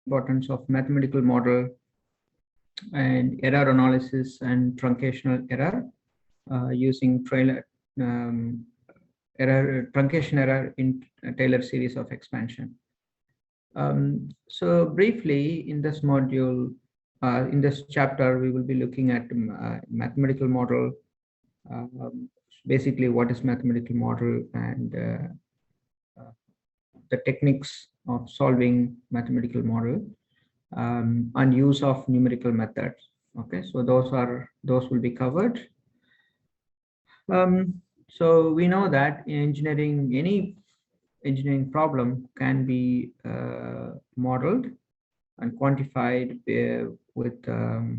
importance of mathematical model and error analysis and truncational error using truncation error in Taylor series of expansion. So briefly, in this module, in this chapter, we will be looking at mathematical model, basically what is mathematical model, and the techniques of solving mathematical model, and use of numerical methods. Okay, so those will be covered. So we know that in engineering, any engineering problem can be modeled and quantified with a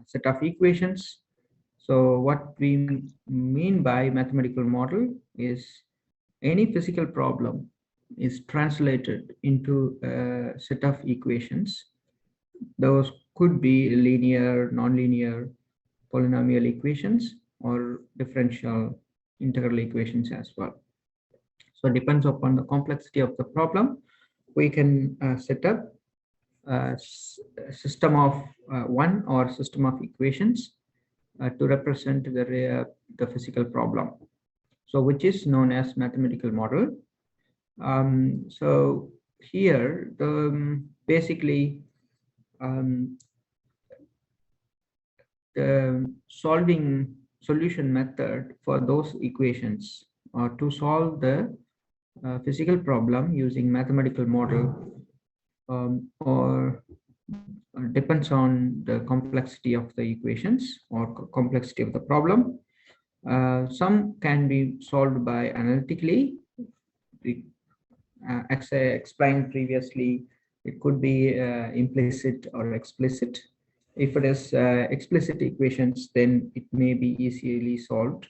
set of equations. So what we mean by mathematical model is any physical problem is translated into a set of equations. Those could be linear, nonlinear, polynomial equations, or differential integral equations as well. So it depends upon the complexity of the problem. We can set up a system of one or system of equations to represent the physical problem. So which is known as mathematical model. So here, basically, the solution method for those equations or to solve the physical problem using mathematical model or depends on the complexity of the equations or complexity of the problem. Some can be solved by analytically. As I explained previously, it could be implicit or explicit. If it is explicit equations, then it may be easily solved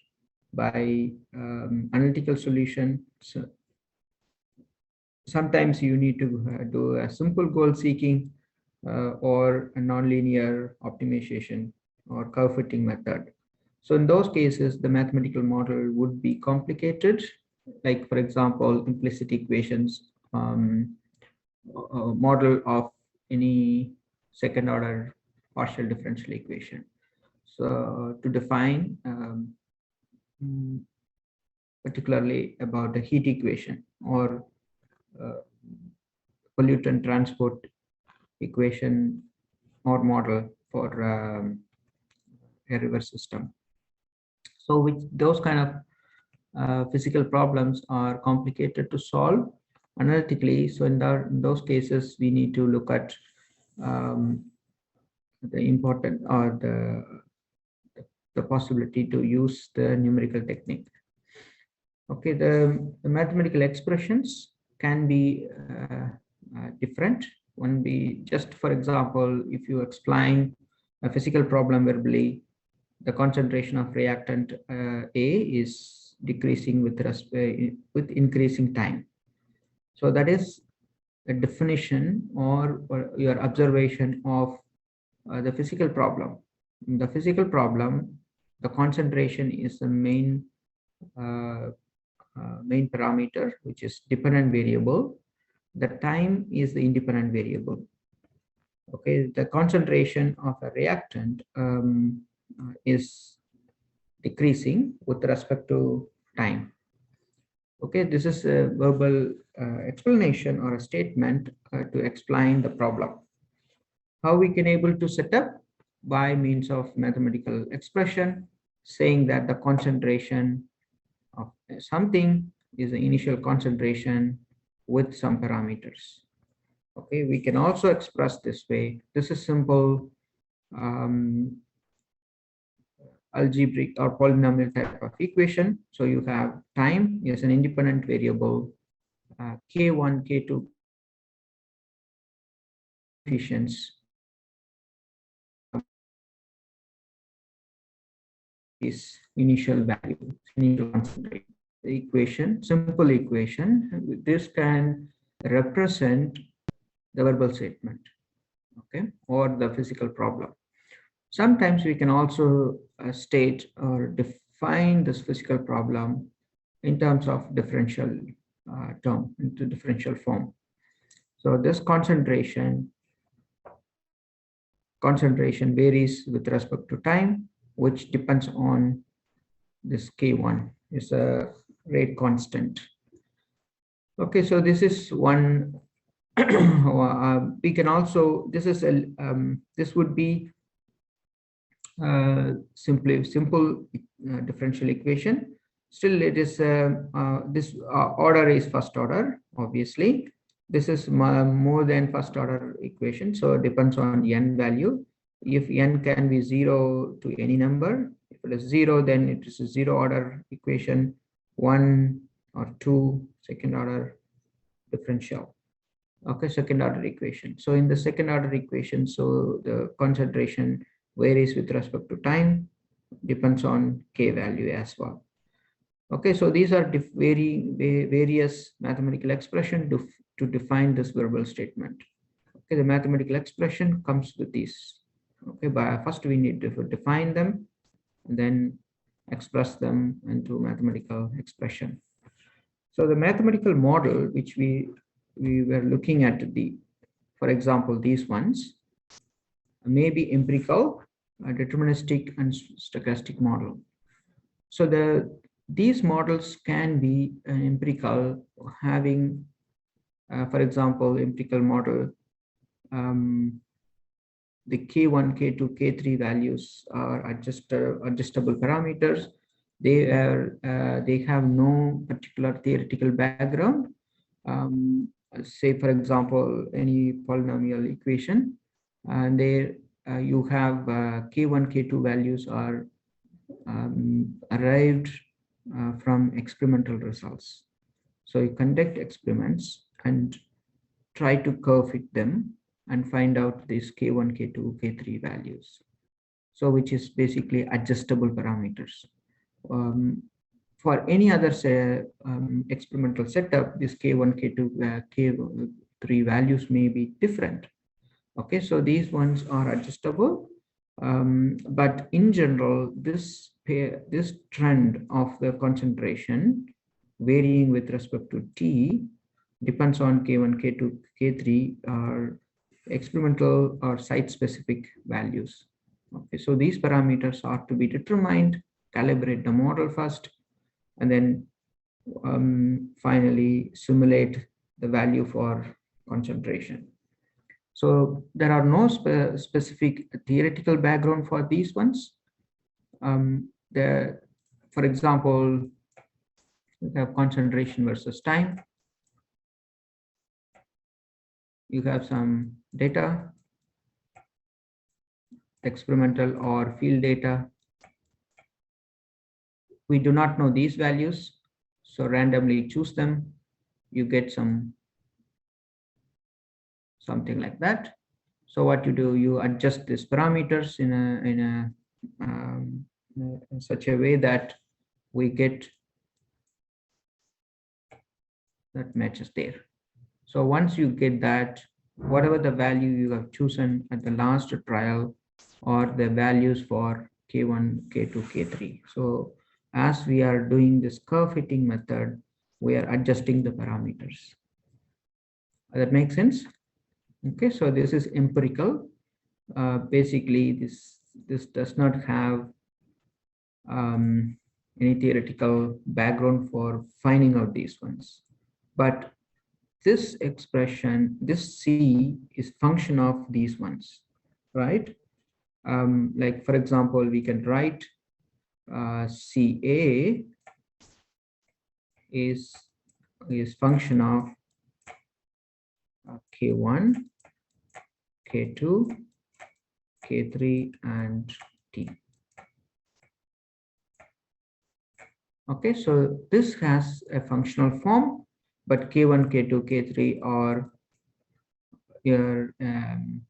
by analytical solution. So sometimes you need to do a simple goal seeking or a nonlinear optimization or curve fitting method. So in those cases, the mathematical model would be complicated, like for example, implicit equations, model of any second order partial differential equation. So to define particularly about the heat equation or pollutant transport equation or model for a river system. So with those kind of physical problems are complicated to solve analytically. So in those cases, we need to look at the important or the possibility to use the numerical technique. Okay, the mathematical expressions can be different. One be just, for example, if you explain a physical problem verbally, the concentration of reactant A is decreasing with increasing time. So that is a definition or your observation of the physical problem. In the physical problem, the concentration is the main parameter, which is dependent variable. The time is the independent variable. Okay, the concentration of a reactant is decreasing with respect to time. Okay, this is a verbal explanation or a statement to explain the problem. How we can able to set up by means of mathematical expression, saying that the concentration of something is the initial concentration with some parameters. Okay, we can also express this way. This is simple algebraic or polynomial type of equation. So you have time is an independent variable, K1, K2 coefficients is initial value, initial concentration. The equation, simple equation, this can represent the verbal statement, okay, or the physical problem. Sometimes we can also state or define this physical problem in terms of differential term, into differential form. So this concentration varies with respect to time, which depends on this K1 is a rate constant. Okay, so this is one. We can also, this is a this would be simple differential equation. Still, it is this order is first order. Obviously, this is more than first order equation, so it depends on n value. If n can be 0 to any number, if it is 0, then it is a 0 order equation. 1 or 2 second order differential. Okay, second order equation. So in the second order equation, so the concentration varies with respect to time, depends on K value as well. Okay, so these are various mathematical expression to define this verbal statement. Okay, the mathematical expression comes with these. Okay, but first we need to define them and then express them into mathematical expression. So the mathematical model which we were looking at, for example, these ones may be empirical, deterministic, and stochastic model. So these models can be empirical, having, for example, empirical model, the K1, K2, K3 values are adjustable parameters. They have no particular theoretical background. Say, for example, any polynomial equation, and there you have K1, K2 values are arrived from experimental results. So you conduct experiments and try to curve fit them and find out these K1, K2, K3 values. So which is basically adjustable parameters. For any other experimental setup, this K1, K2, K3 values may be different. Okay, so these ones are adjustable, but in general, this trend of the concentration varying with respect to T depends on K1, K2, K3 are experimental or site-specific values. Okay, so these parameters are to be determined, calibrate the model first, and then finally simulate the value for concentration. So there are no specific theoretical background for these ones. For example, we have concentration versus time. You have some data, experimental or field data. We do not know these values, so randomly choose them. You get something like that. So what you do, you adjust these parameters in such a way that we get that matches there. So once you get that, whatever the value you have chosen at the last trial or the values for K1, K2, K3. So as we are doing this curve fitting method, we are adjusting the parameters. That makes sense? Okay, so this is empirical. Basically, this does not have any theoretical background for finding out these ones. But this expression, this C is function of these ones, right? Like, for example, we can write CA is function of K1, K2, K3, and T. Okay, so this has a functional form, but K1, K2, K3 are your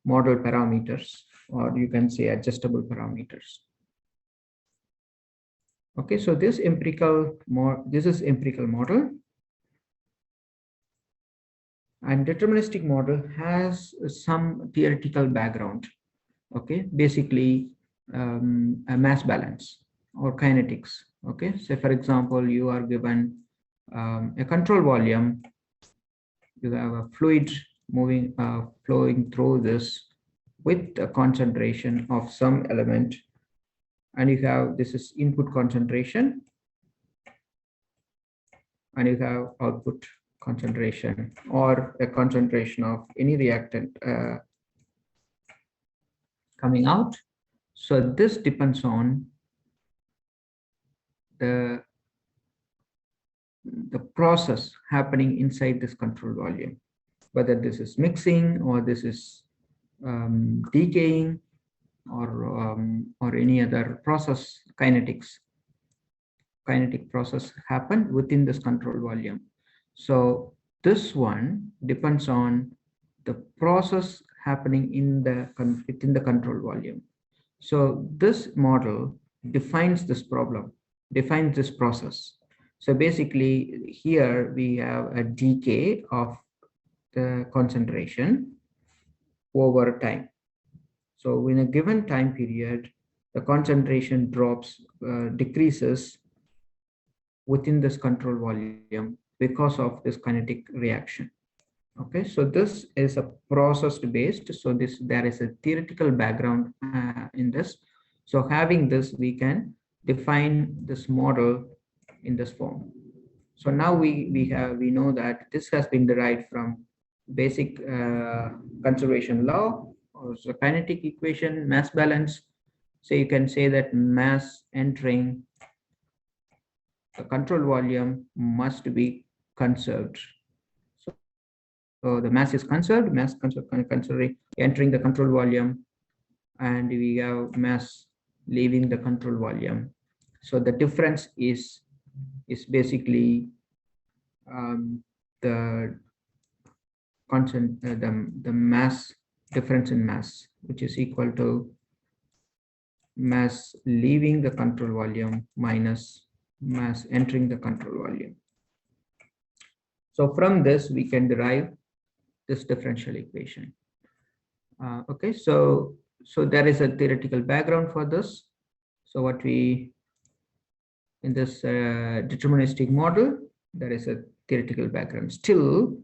model parameters, or you can say adjustable parameters. Okay, so this is empirical model, and deterministic model has some theoretical background. Okay, basically a mass balance or kinetics. Okay, so for example, you are given a control volume, you have a fluid flowing through this with a concentration of some element, and you have, this is input concentration, and you have output concentration, or a concentration of any reactant coming out. So this depends on the process happening inside this control volume, whether this is mixing or this is decaying, or any other process, kinetic process happen within this control volume. So this one depends on the process happening within the control volume. So this model defines this problem, defines this process. So basically here we have a decay of the concentration over time. So in a given time period, the concentration decreases within this control volume because of this kinetic reaction. Okay, so this is a process based. So there is a theoretical background in this. So having this, we can define this model in this form. So now we know that this has been derived from basic conservation law, or so kinetic equation, mass balance. So you can say that mass entering the control volume must be conserved. So the mass is conserved, considering entering the control volume, and we have mass leaving the control volume. So the difference is basically the constant, the mass difference in mass, which is equal to mass leaving the control volume minus mass entering the control volume. So from this, we can derive this differential equation. Okay, so there is a theoretical background for this. So what we, in this deterministic model, there is a theoretical background. Still,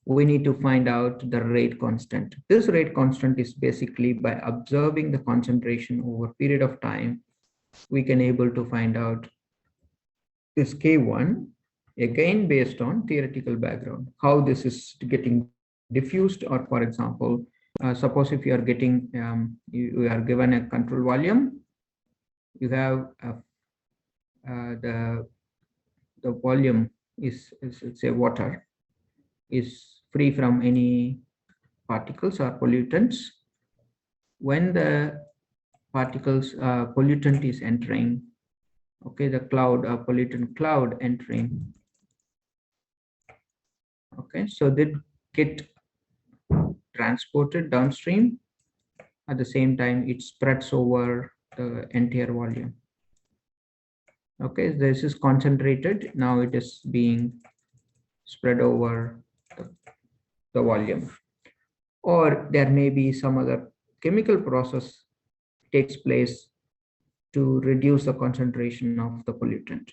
we need to find out the rate constant. This rate constant is basically by observing the concentration over a period of time, we can able to find out this K1, again based on theoretical background, how this is getting diffused. Or for example, suppose if you are getting, you are given a control volume, you have the volume is let's say water, is free from any particles or pollutants. When the particles pollutant is entering, okay, the cloud, pollutant cloud entering, okay, so they get transported downstream. At the same time, it spreads over the entire volume. Okay, this is concentrated, now it is being spread over the volume. Or there may be some other chemical process takes place to reduce the concentration of the pollutant.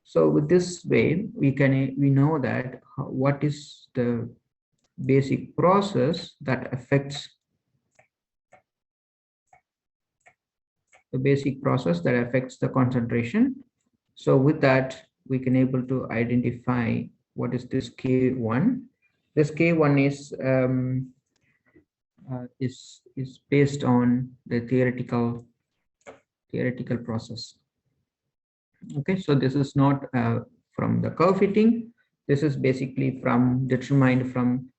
So with this way, we know that what is the basic process that affects the concentration. So with that, we can able to identify what is this K1. This K1 is based on the theoretical process. Okay, so this is not from the curve fitting. This is basically determined from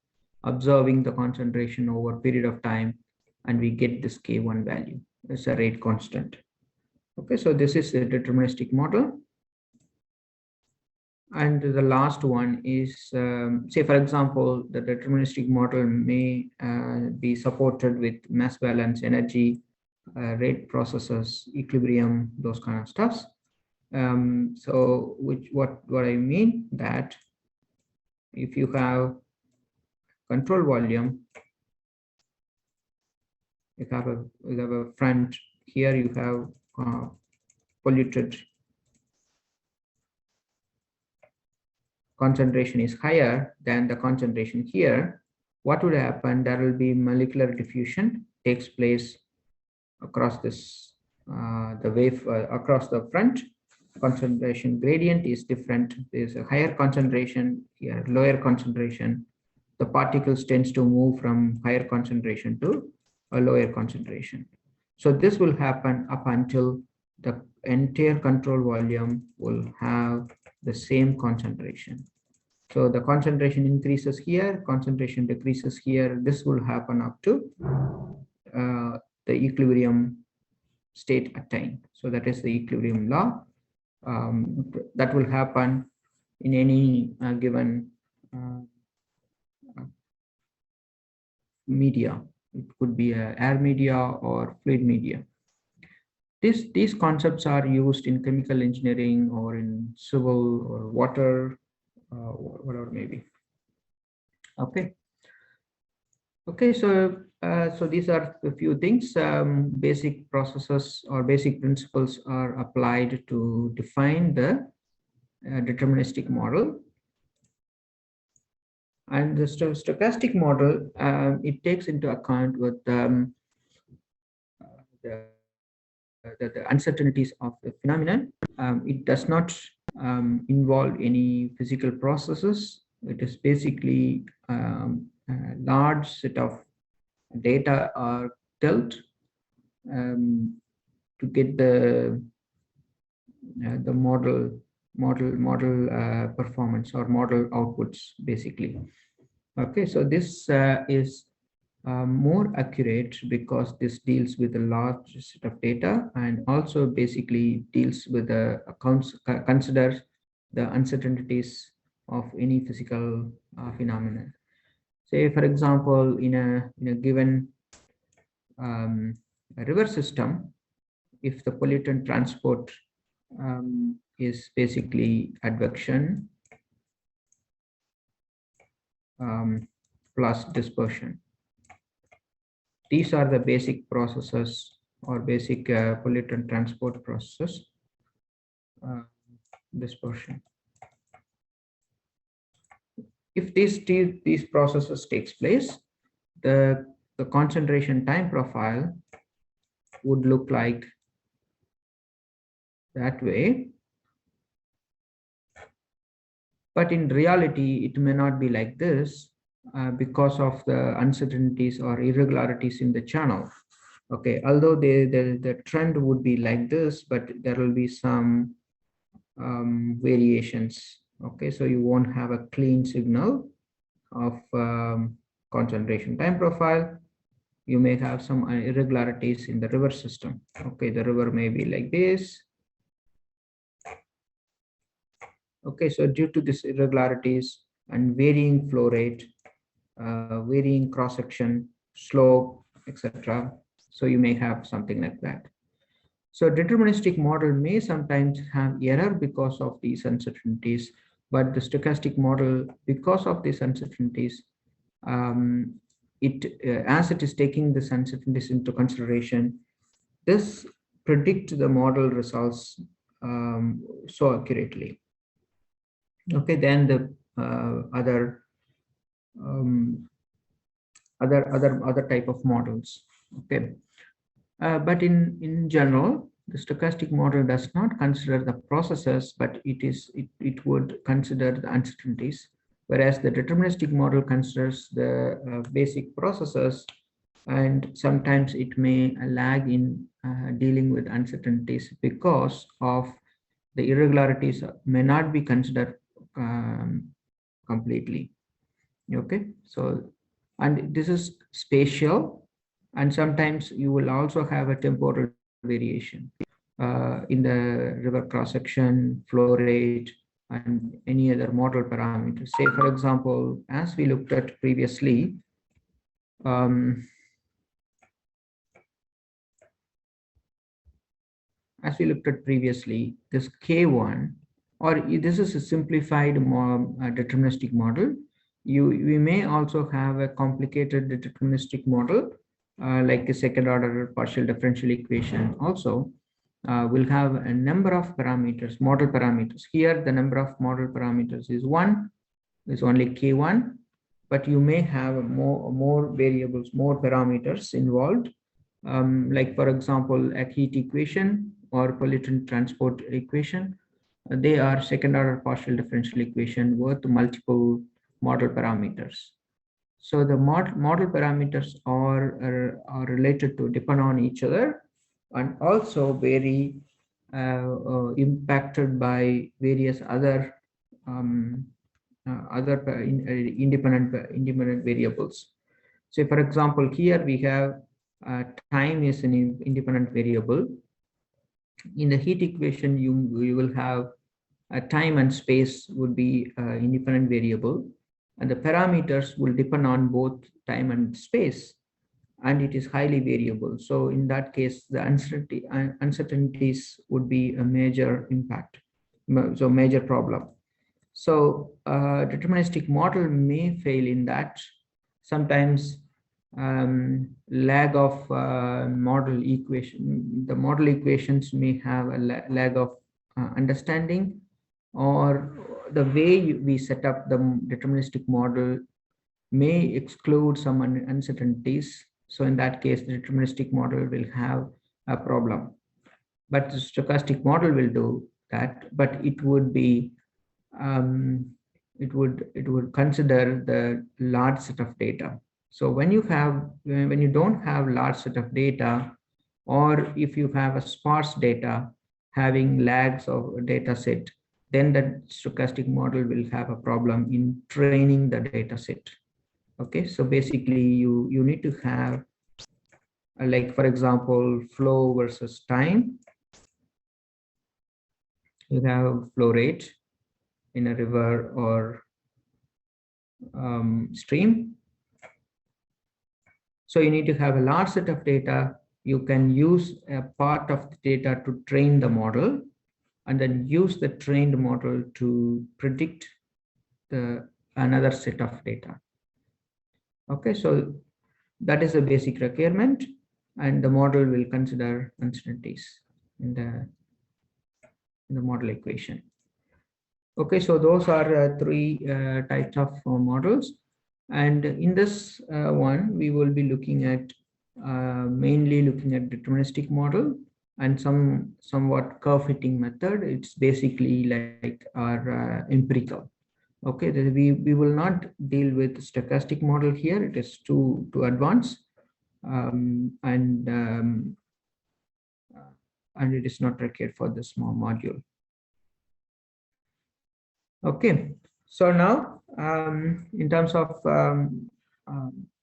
observing the concentration over a period of time, and we get this K1 value. It's a rate constant. Okay, so this is a deterministic model. And the last one is, say for example, the deterministic model may be supported with mass balance, energy, rate processes, equilibrium, those kind of stuffs. So what I mean that if you have control volume, you have a front here, you have polluted concentration is higher than the concentration here. what would happen? There will be molecular diffusion takes place across this, the wave across the front. Concentration gradient is different. There's a higher concentration here, lower concentration. The particles tends to move from higher concentration to a lower concentration. So this will happen up until the entire control volume will have the same concentration. So the concentration increases here, concentration decreases here. This will happen up to the equilibrium state attained. So that is the equilibrium law. That will happen in any given media. It could be a air media or fluid media. These concepts are used in chemical engineering or in civil or water, whatever maybe. Okay. Okay, so these are a few things. Basic processes or basic principles are applied to define the deterministic model. And the stochastic model, it takes into account with the uncertainties of the phenomenon. It does not involve any physical processes. It is basically a large set of data are dealt to get the model performance or model outputs basically. Okay, so this is more accurate because this deals with a large set of data and also basically deals with the considers the uncertainties of any physical phenomenon. Say, for example, in a given river system, if the pollutant transport is basically advection plus dispersion. These are the basic processes or basic pollutant transport processes. Dispersion. If these processes takes place, the concentration time profile would look like that way. But in reality, it may not be like this because of the uncertainties or irregularities in the channel. Okay, although the trend would be like this, but there will be some variations. Okay, so you won't have a clean signal of concentration time profile. You may have some irregularities in the river system. Okay, the river may be like this. Okay, so due to these irregularities and varying flow rate, varying cross-section, slope, etc. So you may have something like that. So deterministic model may sometimes have error because of these uncertainties, but the stochastic model, because of these uncertainties, as it is taking these uncertainties into consideration, this predicts the model results so accurately. Okay, then the other type of models. Okay, but in general, the stochastic model does not consider the processes, but it would consider the uncertainties, whereas the deterministic model considers the basic processes, and sometimes it may lag in dealing with uncertainties because of the irregularities may not be considered completely. Okay, so and this is spatial, and sometimes you will also have a temporal variation in the river cross section, flow rate, and any other model parameters. Say, for example, as we looked at previously, this K1, or this is a simplified deterministic model. We may also have a complicated deterministic model, like a second order partial differential equation also. Will have a number of parameters, model parameters. Here, the number of model parameters is 1, is only K1. but you may have more variables, more parameters involved. Like for example, a heat equation or pollutant transport equation. They are second order partial differential equation with multiple model parameters. So the model parameters are related to, depend on each other, and also very impacted by various other independent variables. So for example, here we have time is an independent variable. In the heat equation, you will have time and space would be independent variable, and the parameters will depend on both time and space, and it is highly variable. So in that case, the uncertainties would be a major impact, so major problem. So deterministic model may fail in that. Sometimes lag of model equation, the model equations may have a lag of understanding, or the way we set up the deterministic model may exclude some uncertainties. So in that case, the deterministic model will have a problem, but the stochastic model will do that, but it would be it would consider the large set of data. So when you don't have large set of data, or if you have a sparse data having lags of data set, then the stochastic model will have a problem in training the data set. Okay, so basically you need to have like for example, flow versus time. You have flow rate in a river or stream. So you need to have a large set of data. You can use a part of the data to train the model, and then use the trained model to predict another set of data. Okay, so that is a basic requirement, and the model will consider uncertainties in the model equation. Okay, so those are three types of models. And in this one, we will be looking at mainly looking at deterministic model and somewhat curve fitting method. It's basically like our empirical. Okay, we will not deal with stochastic model here. It is too advanced, and it is not required for this small module. Okay, so now in terms of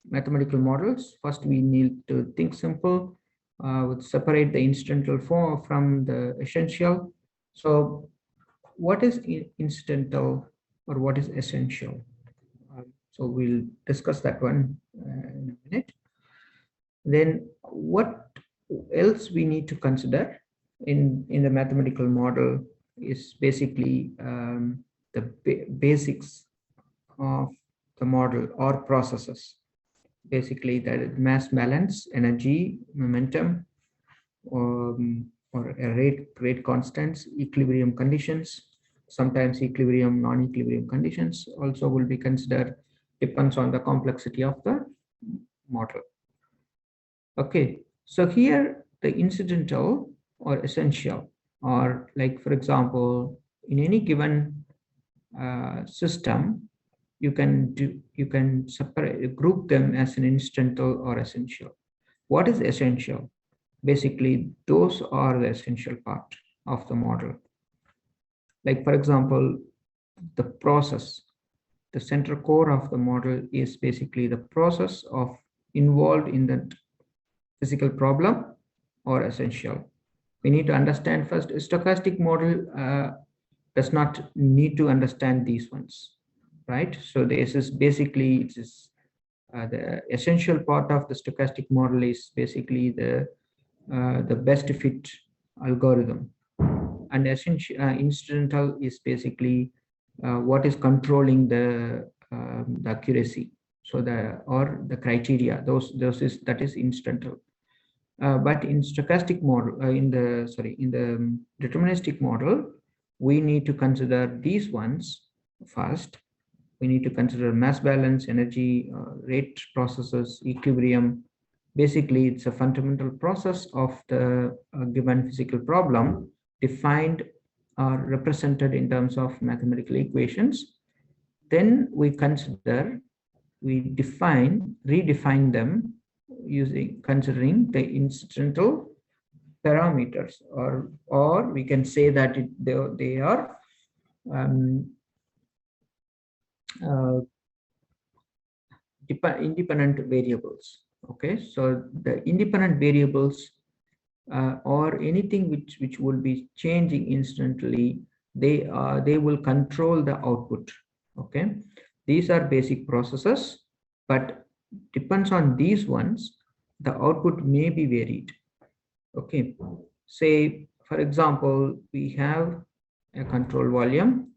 mathematical models, first we need to think simple, would separate the incidental form from the essential. So what is incidental or what is essential? So we'll discuss that one in a minute. Then what else we need to consider in the mathematical model is basically the basics of the model or processes. Basically, that mass balance, energy, momentum, or rate constants, equilibrium conditions. Sometimes equilibrium, non-equilibrium conditions also will be considered. Depends on the complexity of the model. Okay, so here the incidental or essential, or like for example, in any given system, you can separate, group them as an incidental or essential. What is essential? Basically, those are the essential part of the model. Like for example, the process, the central core of the model is basically the process of involved in that physical problem or essential. We need to understand first, a stochastic model does not need to understand these ones, right? So this is basically, it is the essential part of the stochastic model is basically the best fit algorithm, and essential incidental is basically what is controlling the accuracy. So the criteria, that is incidental. But in stochastic model, in the deterministic model, we need to consider these ones first, we need to consider mass balance, energy, rate processes, equilibrium. Basically, it's a fundamental process of the given physical problem defined or represented in terms of mathematical equations. Then we redefine them considering the incidental parameters, or we can say that they are independent variables. Okay, so the independent variables or anything which will be changing instantly, they will control the output. Okay, these are basic processes, but depends on these ones, the output may be varied. Okay, say for example, we have a control volume.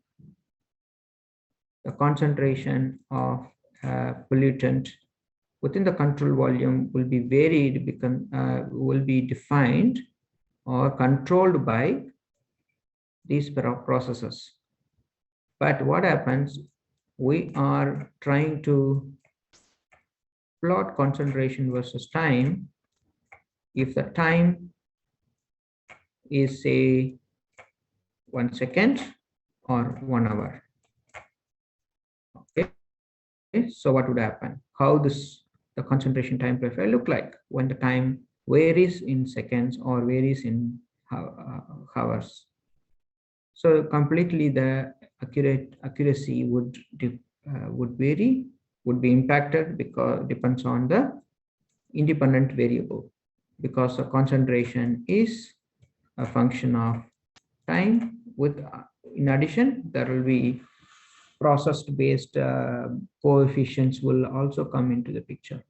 The concentration of pollutant within the control volume will be varied, will be defined or controlled by these processes. But what happens, we are trying to plot concentration versus time. If the time is, say, 1 second or 1 hour. Okay, so what would happen? How the concentration time profile look like when the time varies in seconds or varies in hours? So completely the accuracy would vary, would be impacted, because depends on the independent variable, because the concentration is a function of time. With in addition, there will be processed based coefficients will also come into the picture.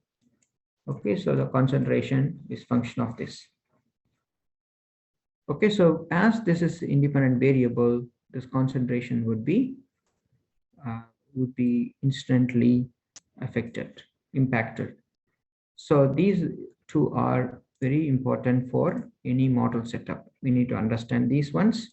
Okay, so the concentration is function of this. Okay, so as this is independent variable, this concentration would be instantly impacted. So these two are very important for any model setup. We need to understand these ones.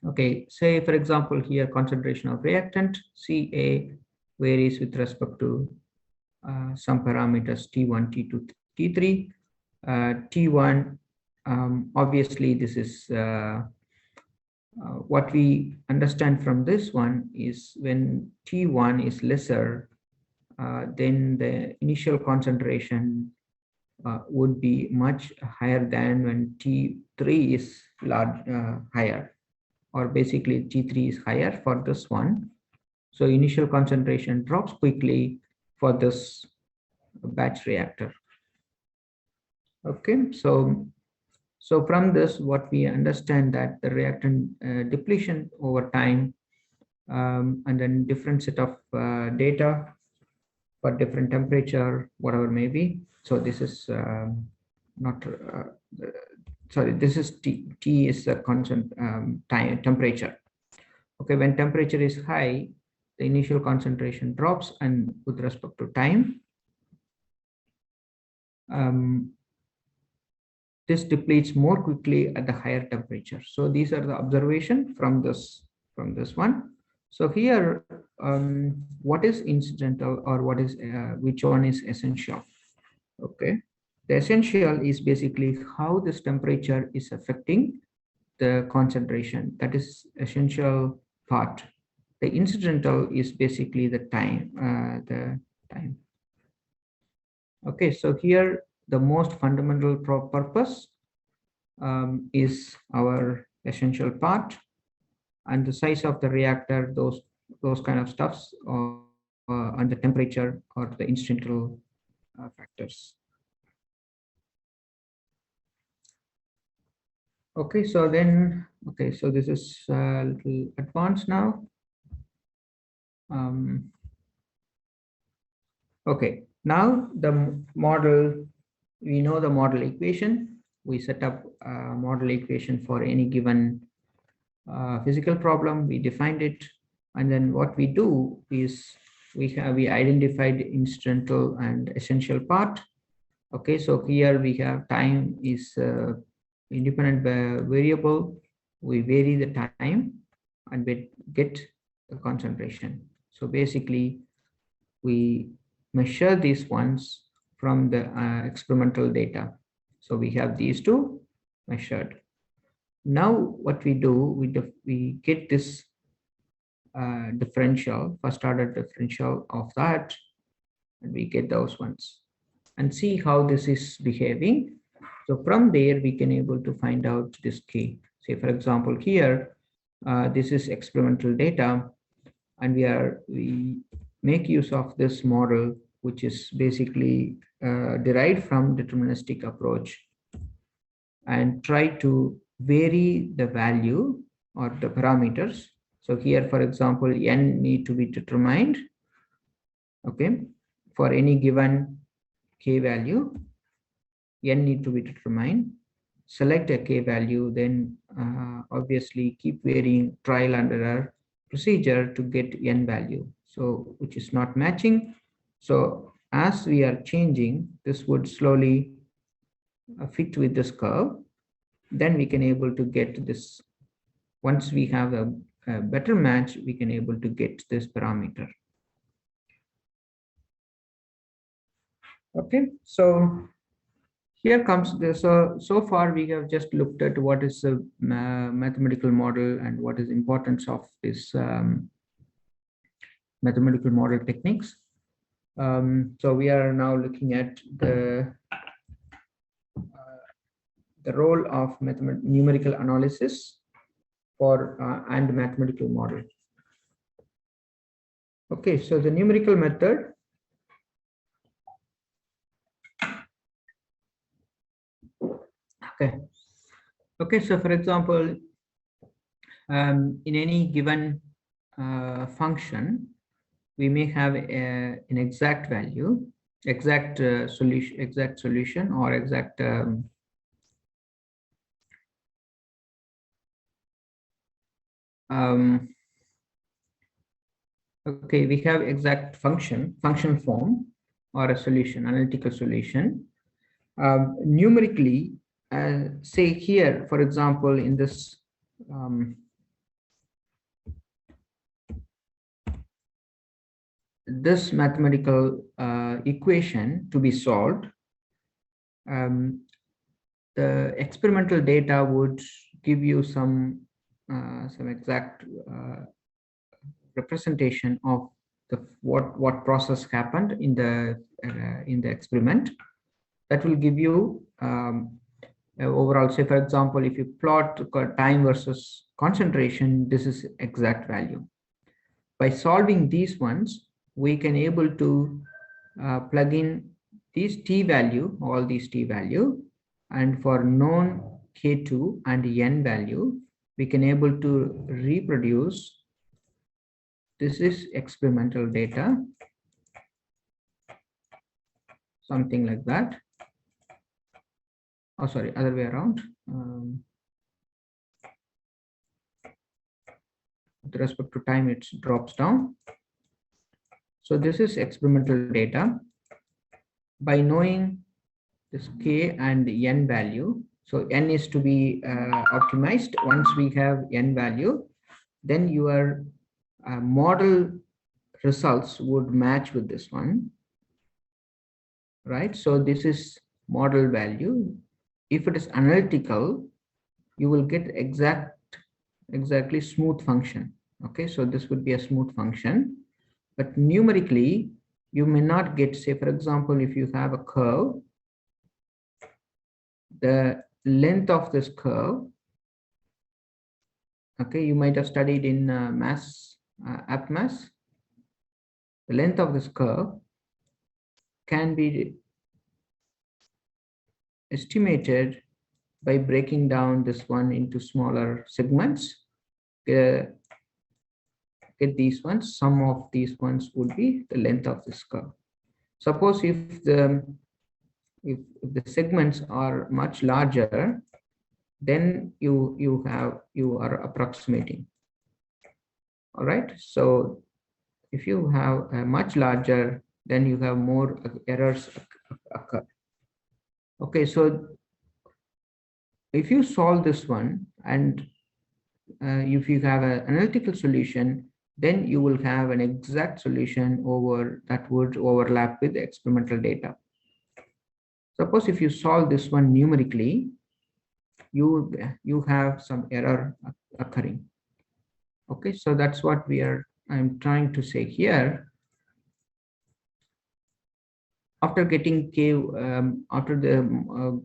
Okay, say for example here, concentration of reactant Ca varies with respect to some parameters T1, T2, T3. T1, obviously this is what we understand from this one is when T1 is lesser, then the initial concentration would be much higher than when T3 is higher, or basically T3 is higher for this one. So initial concentration drops quickly for this batch reactor. Okay, so from this, what we understand that the reactant depletion over time, and then different set of data for different temperature, whatever may be. So this is not sorry, this is T is a constant temperature. Okay, when temperature is high, the initial concentration drops, and with respect to time, this depletes more quickly at the higher temperature. So these are the observation from this one. So here, what is incidental, or what is which one is essential? Okay, the essential is basically how this temperature is affecting the concentration. That is essential part. The incidental is basically the time. Okay, so here the most fundamental purpose is our essential part, and the size of the reactor, those kind of stuffs, and the temperature or the incidental factors. Okay, so then, okay, so this is a little advanced now. Okay, now the model, we know the model equation. We set up a model equation for any given physical problem. We defined it, and then what we do is we identified the incidental and essential part. Okay, so here we have time is independent variable. We vary the time. and we get the concentration. So basically, we measure these ones from the experimental data. So we have these two measured. Now what we do, we get this differential, first order differential of that, and we get those ones and see how this is behaving. So from there, we can able to find out this K. Say, for example, here, this is experimental data, and we make use of this model, which is basically derived from deterministic approach, and try to vary the value or the parameters. So here, for example, n need to be determined, okay, for any given K value, n need to be determined. Select a K value, then obviously keep varying trial and error procedure to get n value. So which is not matching. So as we are changing, this would slowly fit with this curve. Then we can able to get this. Once we have a better match, we can able to get this parameter. Okay, so here comes the, so far we have just looked at what is a mathematical model and what is importance of this mathematical model techniques. So we are now looking at the role of numerical analysis for and mathematical model. Okay, so the numerical method. Okay, so for example, in any given function, we may have an exact value, exact solution, or exact okay, we have exact function form, or a solution, analytical solution. Numerically, say here, for example, in this this mathematical equation to be solved, the experimental data would give you some exact representation of the what process happened in the experiment. That will give you overall. Say, for example, if you plot time versus concentration, this is exact value. By solving these ones, we can able to plug in these t value, all these t value, and for known k2 and n value, we can able to reproduce. This is experimental data, something like that. Oh, sorry, other way around. With respect to time, it drops down. So this is experimental data. By knowing this k and n value, so n is to be optimized. Once we have n value, then your model results would match with this one, right? So this is model value. If it is analytical, you will get exactly smooth function. Okay, so this would be a smooth function. But numerically, you may not get, say, for example, if you have a curve, the length of this curve, okay, you might have studied in apt mass. The length of this curve can be estimated by breaking down this one into smaller segments. Get these ones, sum of these ones would be the length of this curve. Suppose if the segments are much larger, then you are approximating. All right, so if you have a much larger, then you have more errors occur. Okay, so if you solve this one and if you have an analytical solution, then you will have an exact solution over that would overlap with the experimental data. Suppose if you solve this one numerically, you have some error occurring. Okay, so that's what I'm trying to say here. After getting after the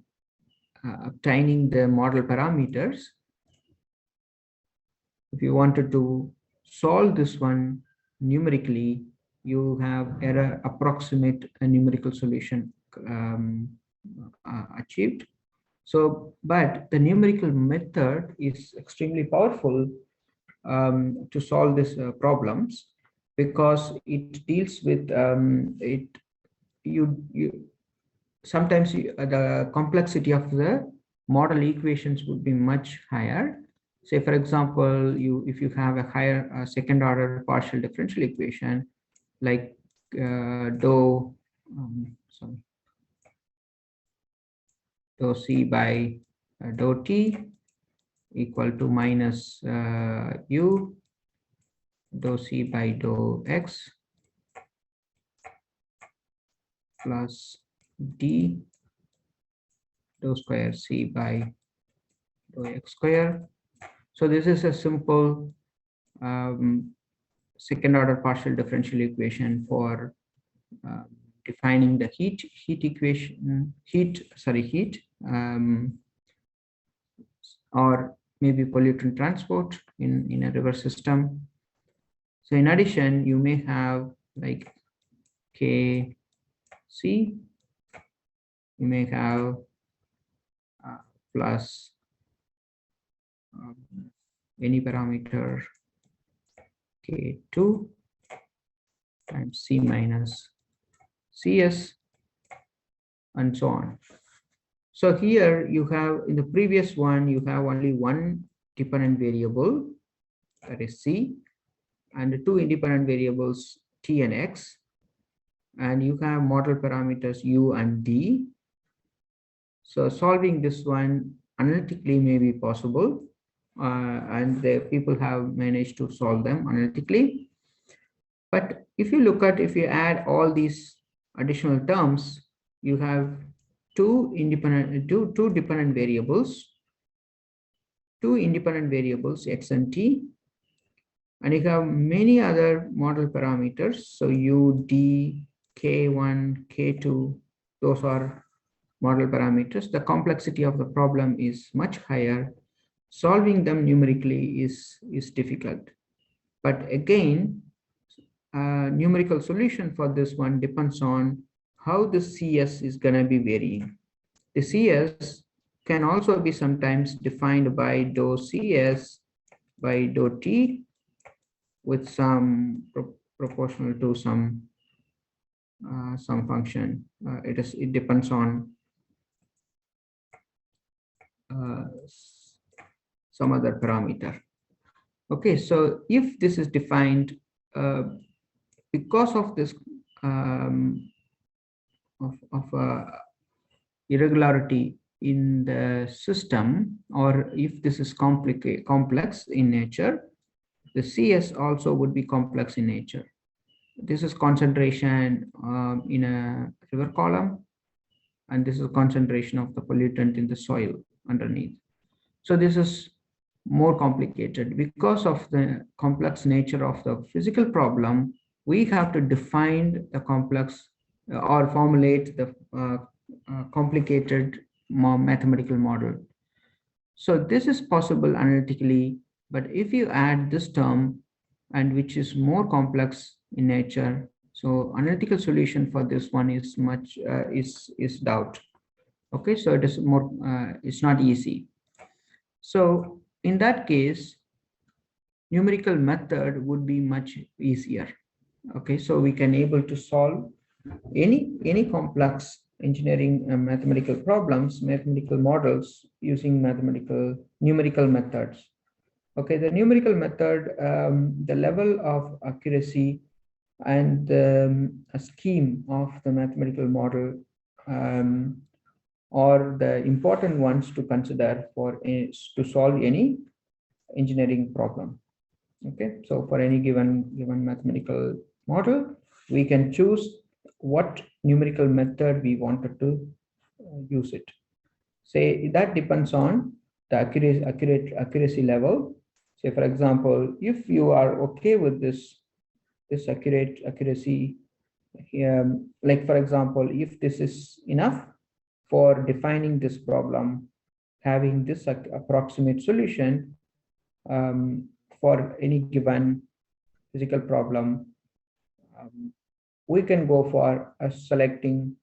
obtaining the model parameters, if you wanted to solve this one numerically, you have error approximate a numerical solution achieved. So, but the numerical method is extremely powerful to solve these problems, because it deals with sometimes the complexity of the model equations would be much higher. Say, for example, if you have a higher second order partial differential equation, like dou C by dou t equal to minus u dou C by dou x plus d dou square C by dou x square. So this is a simple second order partial differential equation for defining the heat or maybe pollutant transport in a river system. So in addition, you may have like Kc, you may have plus any parameter K2 times C minus Cs and so on. So here you have, in the previous one, you have only one dependent variable, that is C, and two independent variables T and X, and you have model parameters U and D. So solving this one analytically may be possible, and the people have managed to solve them analytically. But if you add all these additional terms, you have two dependent variables, X and T, and you have many other model parameters. So U, D, K1, K2, those are model parameters. The complexity of the problem is much higher. Solving them numerically is difficult. But again, numerical solution for this one depends on how the CS is going to be varying. The CS can also be sometimes defined by dou CS by dou T with some proportional to some function. It depends on some other parameter. Okay, so if this is defined because of this irregularity in the system, or if this is complex in nature, the CS also would be complex in nature. This is concentration in a river column, and this is concentration of the pollutant in the soil underneath. So this is more complicated. Because of the complex nature of the physical problem, we have to define the complex or formulate the complicated mathematical model. So this is possible analytically, but if you add this term, and which is more complex in nature, so analytical solution for this one is much is doubt. Okay, so it is more it's not easy. So in that case, numerical method would be much easier. Okay, so we can able to solve any complex engineering mathematical problems, mathematical models using numerical methods. Okay, the numerical method, the level of accuracy and a scheme of the mathematical model are the important ones to consider for to solve any engineering problem. Okay, so for any given mathematical model, we can choose what numerical method we wanted to use it. Say that depends on the accuracy level. Say for example, if you are okay with this accuracy, like for example, if this is enough for defining this problem, having this approximate solution for any given physical problem, we can go for selecting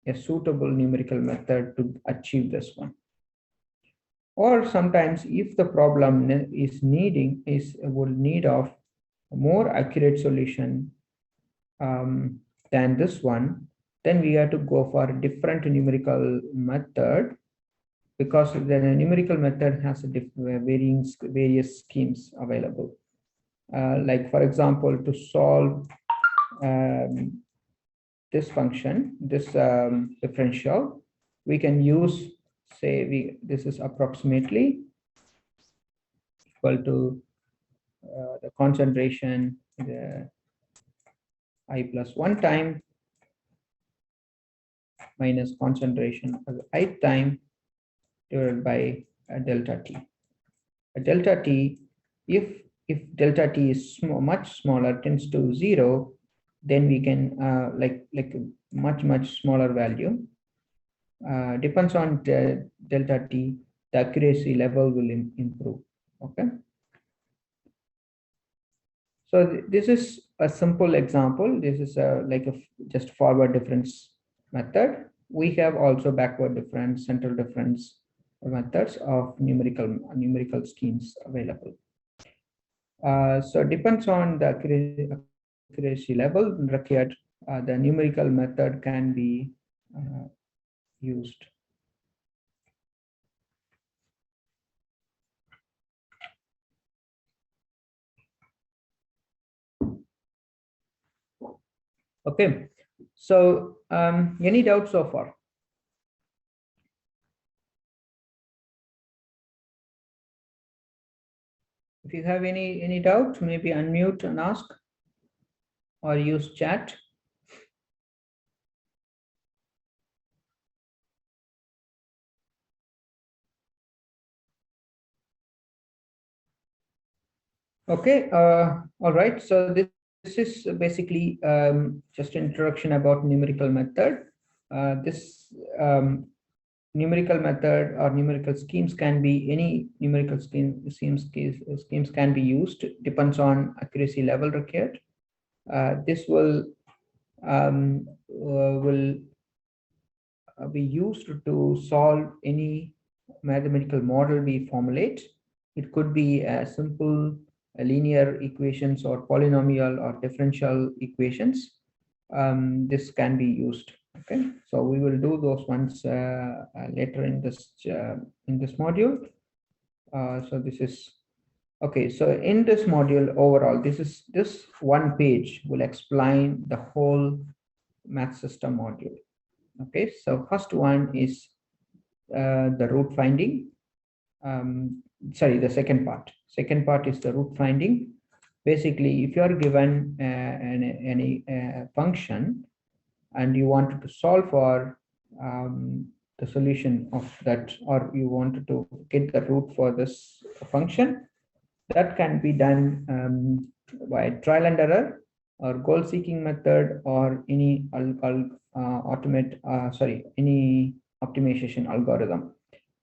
a suitable numerical method to achieve this one. Or sometimes if the problem would need of a more accurate solution than this one, then we have to go for a different numerical method, because the numerical method has various schemes available. Like for example, to solve this function, this differential, we can use, say this is approximately equal to the concentration, the I plus 1 time minus concentration of the I time divided by delta t. Delta t, if delta t is much smaller, tends to 0, then we can like a much smaller value. Depends on the delta t, the accuracy level will improve. Okay. So this is a simple example. This is like a just forward difference method. We have also backward difference, central difference methods of numerical schemes available. So depends on the accuracy level required. The numerical method can be used. Okay, so any doubts so far? If you have any doubt, maybe unmute and ask, or use chat. Okay, all right. So this is basically just an introduction about numerical method. This numerical method or numerical schemes can be any numerical schemes can be used, depends on accuracy level required. This will be used to solve any mathematical model we formulate. It could be a simple linear equations or polynomial or differential equations. This can be used. Okay, so we will do those ones later in this module. So this is okay. So in this module overall, this one page will explain the whole math system module. Okay, so first one is the root finding. Sorry, the second part. Second part is the root finding. Basically, if you are given any function and you wanted to solve for the solution of that, or you wanted to get the root for this function, that can be done by trial and error or goal seeking method or any any optimization algorithm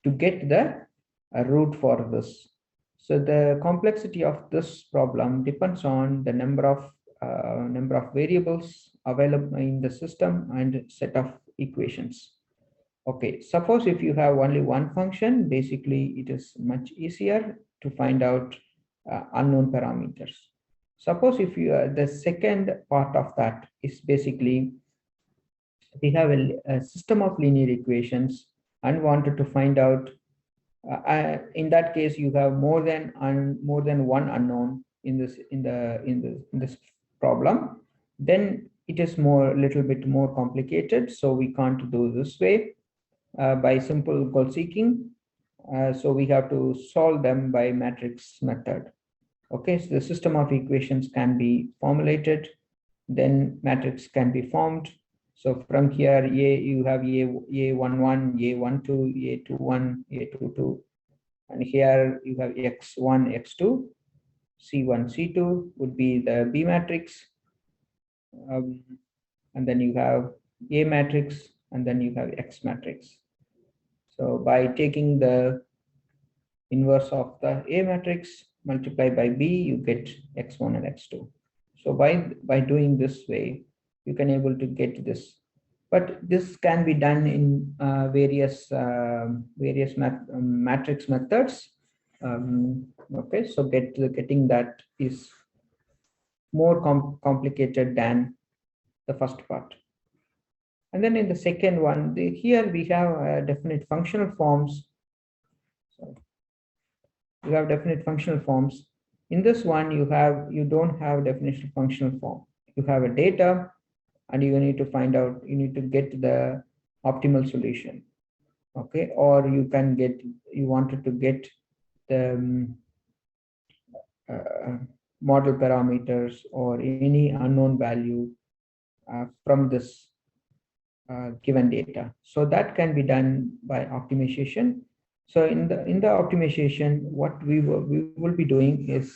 to get the root for this. So the complexity of this problem depends on the number of variables available in the system and set of equations. Okay, suppose if you have only one function, basically it is much easier to find out unknown parameters. Suppose if you the second part of that is basically we have a system of linear equations and wanted to find out in that case you have more than one unknown in this problem, then it is little bit more complicated. So we can't do this way by simple goal seeking, So we have to solve them by matrix method. Okay, so the system of equations can be formulated, then matrix can be formed. So from here, you have A11, A12, A21, A22, and here you have X1, X2, C1, C2 would be the B matrix, and then you have A matrix, and then you have X matrix. So by taking the inverse of the A matrix multiplied by B, you get X1 and X2. So by doing this way, you can able to get this. But this can be done in various matrix methods. Okay, so getting that is more complicated than the first part. And then in the second one, here we have definite functional forms. So you have definite functional forms. In this one, you don't have definitional functional form. You have a data, and you need to find out. You need to get the optimal solution. Okay, or you wanted to get the model parameters or any unknown value from this given data. So that can be done by optimization. So in the optimization, what we will be doing is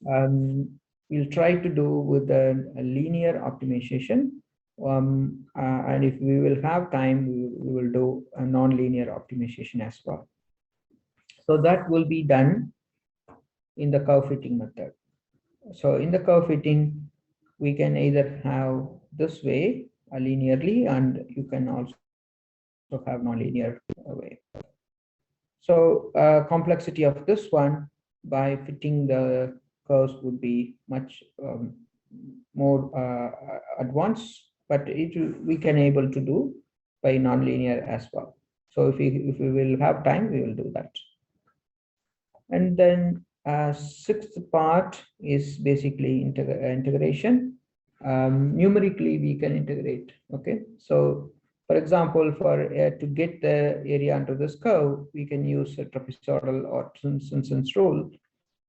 we'll try to do with a linear optimization, and if we will have time, we will do a non-linear optimization as well. So that will be done in the curve fitting method. So in the curve fitting, we can either have this way linearly, and you can also have non-linear way. So complexity of this one by fitting the curves would be much more advanced, but we can able to do by nonlinear as well. So if we will have time, we will do that. And then sixth part is basically integration. Numerically, we can integrate. Okay, so for example, to get the area under this curve, we can use a trapezoidal or Simpson's rule,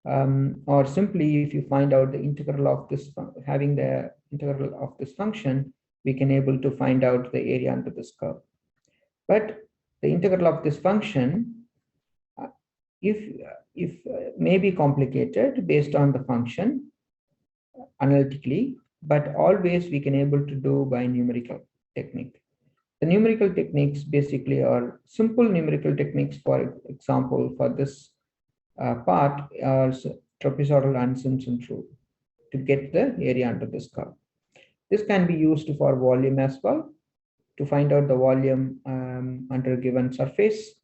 or simply if you find out the integral of this, having the integral of this function, we can able to find out the area under this curve. But the integral of this function, if may be complicated based on the function analytically, but always we can able to do by numerical technique. The numerical techniques basically are simple numerical techniques. For example, for this part are trapezoidal and Simpson rule to get the area under this curve. This can be used for volume as well, to find out the volume under a given surface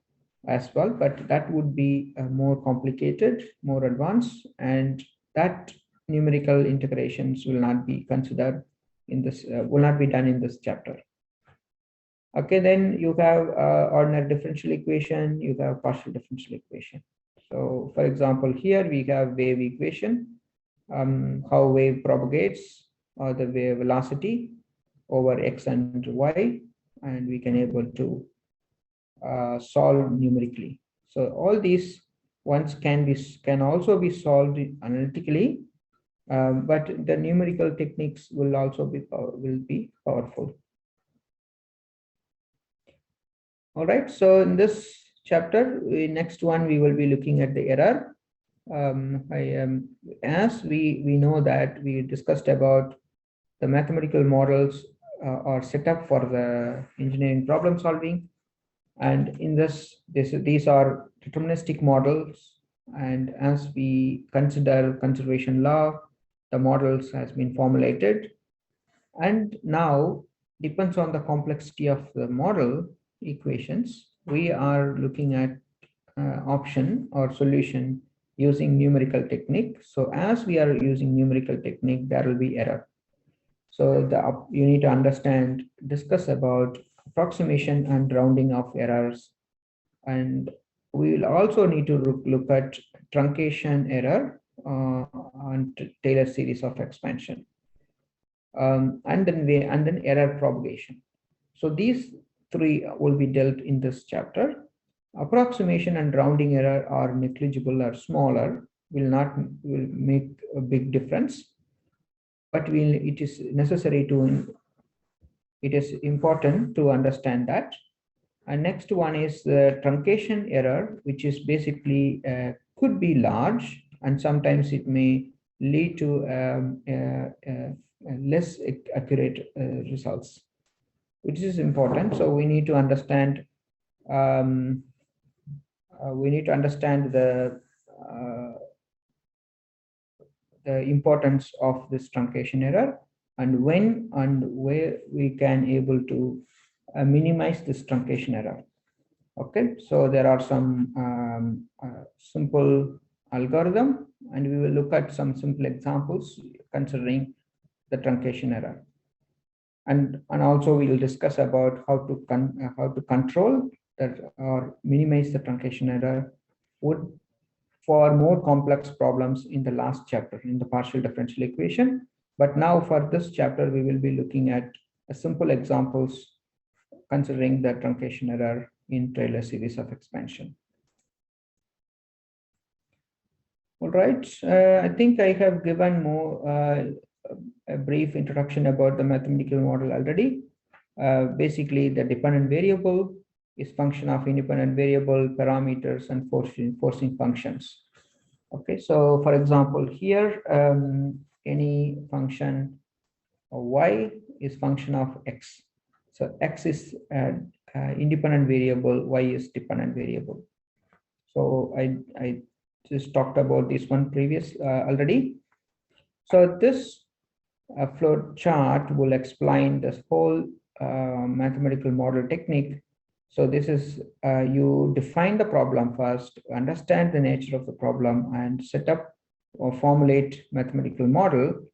as well, but that would be more complicated, more advanced, and that numerical integrations will not be considered in this, will not be done in this chapter. Okay, then you have ordinary differential equation, you have partial differential equation. So for example, here we have wave equation, how wave propagates, or the wave velocity over x and y, and we can able to solve numerically. So all these ones can also be solved analytically, but the numerical techniques will also be powerful. All right, so in this chapter, next one we will be looking at the error. As we know that we discussed about the mathematical models are set up for the engineering problem solving, and in these are deterministic models, and as we consider conservation law, the models has been formulated, and now depends on the complexity of the model equations, we are looking at option or solution using numerical technique. So as we are using numerical technique, there will be error. So you need to understand, discuss about approximation and rounding of errors, and we will also need to look at truncation error and Taylor series of expansion, and then error propagation. So these three will be dealt in this chapter. Approximation and rounding error are negligible or smaller, will make a big difference, but it is necessary to, it is important to understand that. And next one is the truncation error, which is basically could be large, and sometimes it may lead to less accurate results, which is important. So we need to understand the importance of this truncation error, and when and where we can able to minimize this truncation error. Okay, so there are some simple algorithm, and we will look at some simple examples considering the truncation error. And also we will discuss about how to control that or minimize the truncation error for more complex problems in the last chapter in the partial differential equation. But now for this chapter, we will be looking at simple examples considering the truncation error in Taylor series of expansion. All right, I think I have given more a brief introduction about the mathematical model already. Basically, the dependent variable is function of independent variable parameters and forcing functions. Okay, so for example, here any function y is function of x. So x is independent variable, y is dependent variable. So I just talked about this one previous already. So this flow chart will explain this whole mathematical model technique. So this is you define the problem first, understand the nature of the problem, and set up or formulate mathematical model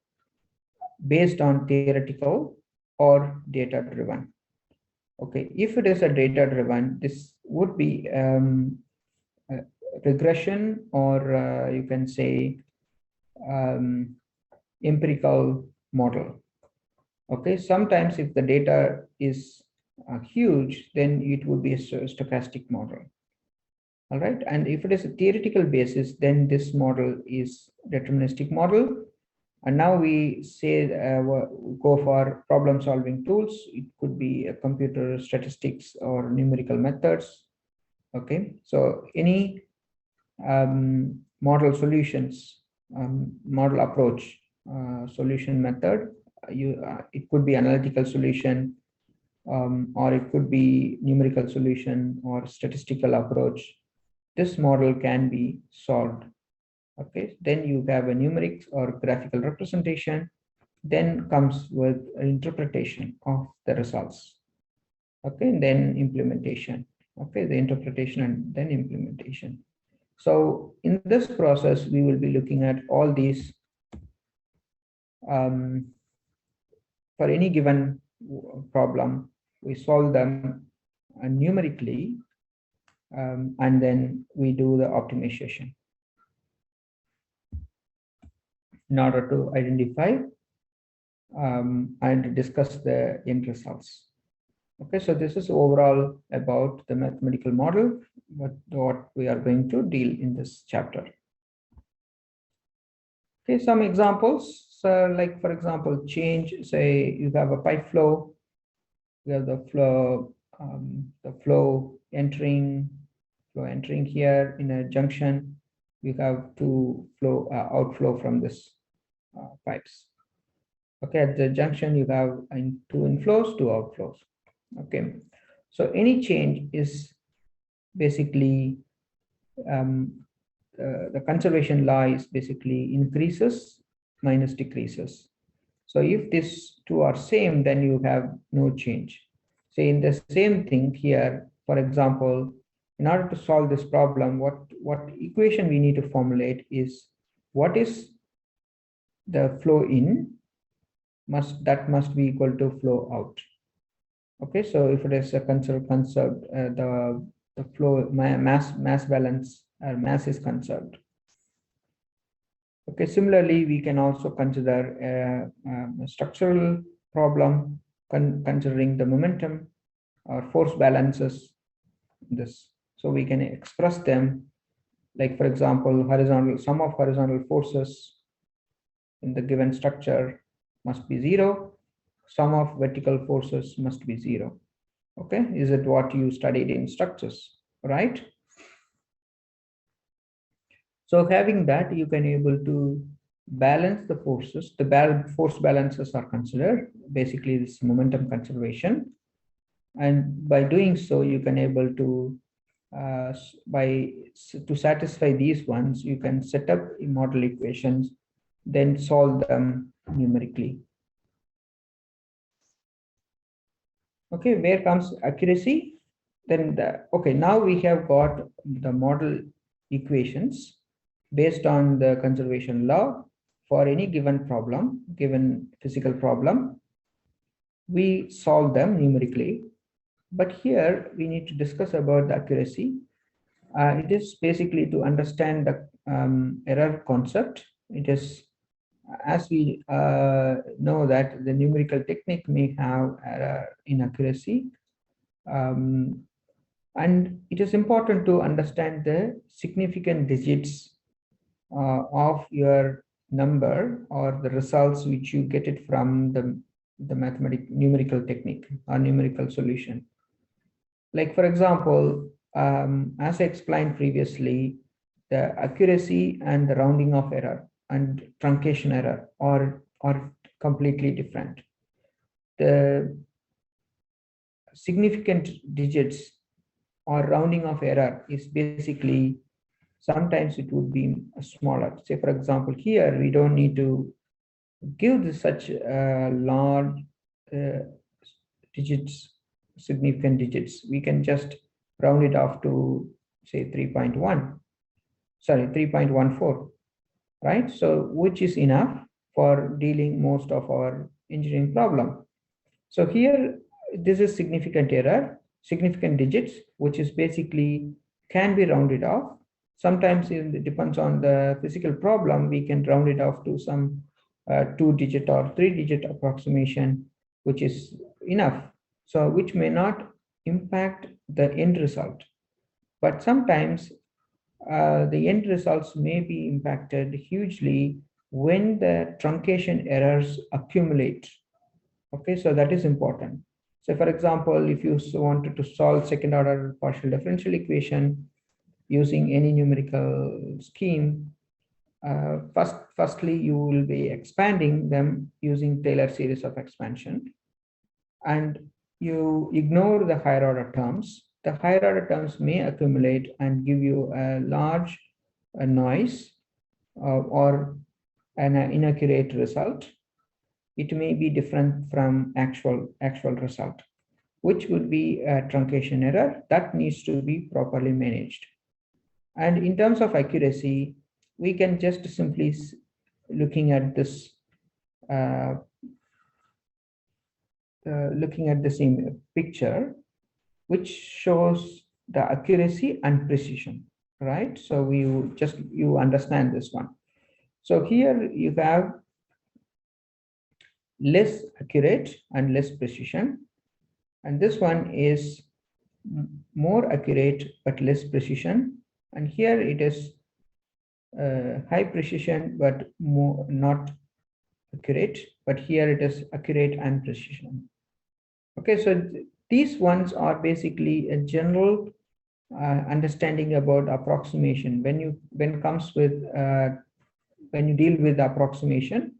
based on theoretical or data driven. Okay, if it is a data driven, this would be regression, or you can say empirical model. Okay, sometimes if the data is huge, then it would be a stochastic model. All right, and if it is a theoretical basis, then this model is deterministic model. And now we say go for problem solving tools. It could be a computer statistics or numerical methods. Okay, so any model solutions, model approach, solution method, it could be analytical solution, or it could be numerical solution or statistical approach. This model can be solved. Okay, then you have a numeric or graphical representation, then comes with interpretation of the results. Okay, and then implementation. Okay, the interpretation and then implementation. So in this process, we will be looking at all these for any given problem. We solve them numerically, and then we do the optimization in order to identify and discuss the end results. Okay, so this is overall about the mathematical model, what we are going to deal in this chapter. Okay, some examples. So like, for example, change, say you have a pipe flow, you have the flow entering here in a junction. You have two outflow from this pipes. Okay, at the junction you have two inflows, two outflows. Okay, so any change is basically the conservation law is basically increases minus decreases. So if these two are same, then you have no change. So in the same thing here, for example, in order to solve this problem, what equation we need to formulate is what is the flow in that must be equal to flow out. Okay, so if it is a conserved the flow mass balance or mass is conserved. Okay, similarly, we can also consider a structural problem considering the momentum or force balances this. So we can express them, like for example, sum of horizontal forces in the given structure must be 0. Sum of vertical forces must be 0. Okay, is it what you studied in structures, right? So having that, you can able to balance the forces. The force balances are considered. Basically, this momentum conservation. And by doing so, you can able to, to satisfy these ones, you can set up model equations, then solve them numerically. Okay, where comes accuracy? Then okay, now we have got the model equations based on the conservation law for any given problem, given physical problem. We solve them numerically, but here we need to discuss about the accuracy. It is basically to understand the error concept. It is, as we know that the numerical technique may have error inaccuracy, and it is important to understand the significant digits of your number or the results which you get it from the numerical technique or numerical solution. Like for example, as I explained previously, the accuracy and the rounding of error and truncation error are completely different. The significant digits or rounding of error is basically, sometimes it would be smaller. Say for example, here we don't need to give such large digits, significant digits. We can just round it off to say 3.1, sorry, 3.14, right? So which is enough for dealing most of our engineering problem. So here, this is significant error, significant digits, which is basically can be rounded off. Sometimes it depends on the physical problem, we can round it off to some 2-digit or 3-digit approximation, which is enough. So which may not impact the end result. But sometimes the end results may be impacted hugely when the truncation errors accumulate. Okay, so that is important. So for example, if you wanted to solve second order partial differential using any numerical scheme, firstly, you will be expanding them using Taylor series of expansion, and you ignore the higher order terms. The higher order terms may accumulate and give you a large noise or an inaccurate result. It may be different from actual result, which would be a truncation error that needs to be properly managed. And in terms of accuracy, we can just simply looking at this looking at the same picture, which shows the accuracy and precision, right? So you understand this one. So here you have less accurate and less precision, and this one is more accurate but less precision, and here it is high precision but more not accurate, but here it is accurate and precision. Okay, so these ones are basically a general understanding about approximation. When you deal with approximation,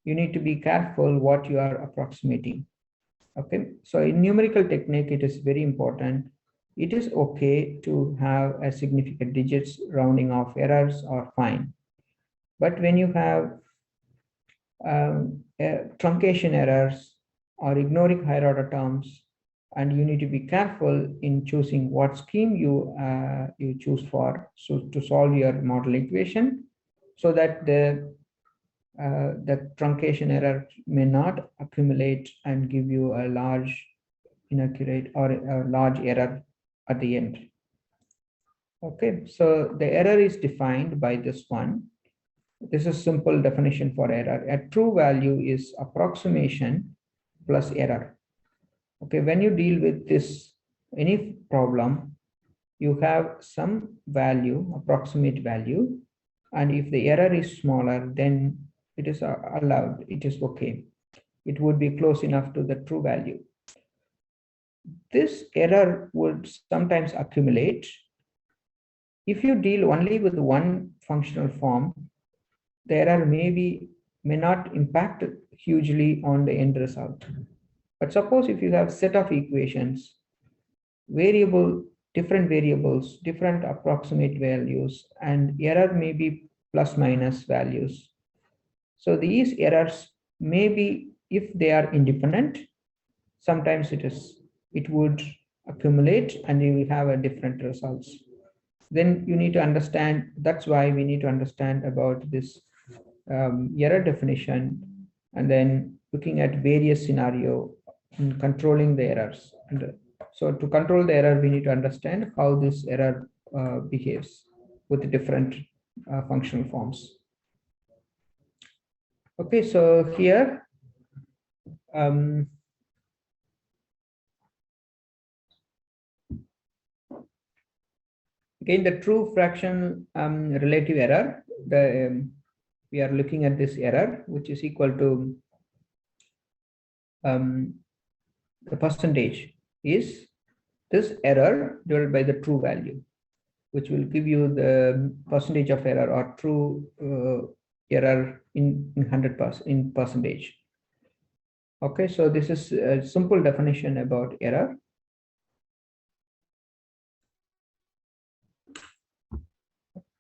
you need to be careful what you are approximating. Okay, so in numerical technique, it is very important. It is okay to have a significant digits, rounding off errors are fine. But when you have truncation errors or ignoring higher order terms, and you need to be careful in choosing what scheme you choose for, so to solve your model equation, so that the truncation error may not accumulate and give you a large inaccurate or a large error at the end. Okay, so the error is defined by this one. This is simple definition for error. A true value is approximation plus error. Okay, when you deal with this any problem, you have some value, approximate value, and if the error is smaller, then it is allowed, it is okay. It would be close enough to the true value. This error would sometimes accumulate. If you deal only with one functional form, the error may not impact hugely on the end result. But suppose if you have set of equations, different variables, different approximate values, and error may be plus minus values. So these errors may be, if they are independent, sometimes it would accumulate and you will have a different results. Then you need to understand, that's why we need to understand about this error definition, and then looking at various scenario and controlling the errors. And so to control the error, we need to understand how this error behaves with different functional forms. Okay, so here again, the true fraction relative error, we are looking at this error, which is equal to the percentage is this error divided by the true value, which will give you the percentage of error or true error in 100% in percentage. Okay, so this is a simple definition about error.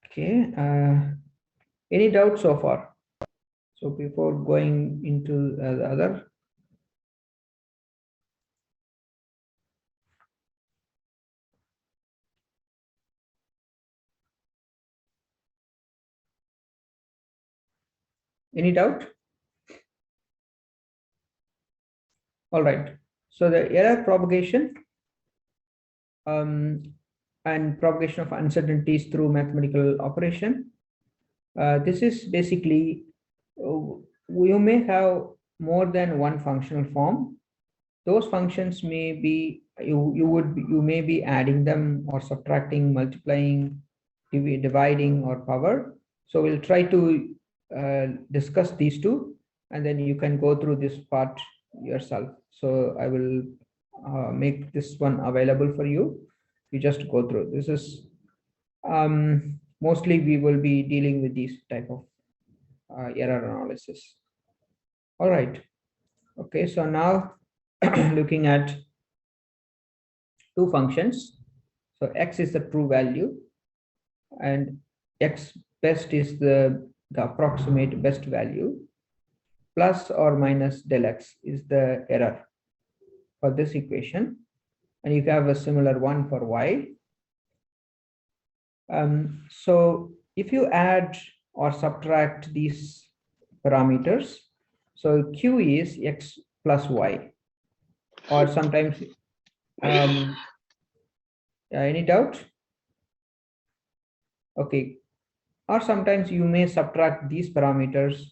Okay, any doubts so far? So before going into the other. Any doubt? All right. So the error propagation and propagation of uncertainties through mathematical operation. This is basically, you may have more than one functional form. Those functions may be, you may be adding them or subtracting, multiplying, dividing, or power. So we'll try to discuss these two, and then you can go through this part yourself. So I will make this one available for you. You just go through. This is mostly we will be dealing with these type of error analysis. All right. Okay, so now looking at two functions. So x is the true value, and x best is the approximate best value. Plus or minus del x is the error for this equation, and you have a similar one for y. So if you add or subtract these parameters, so q is x plus y, or sometimes any doubt? Okay, or sometimes you may subtract these parameters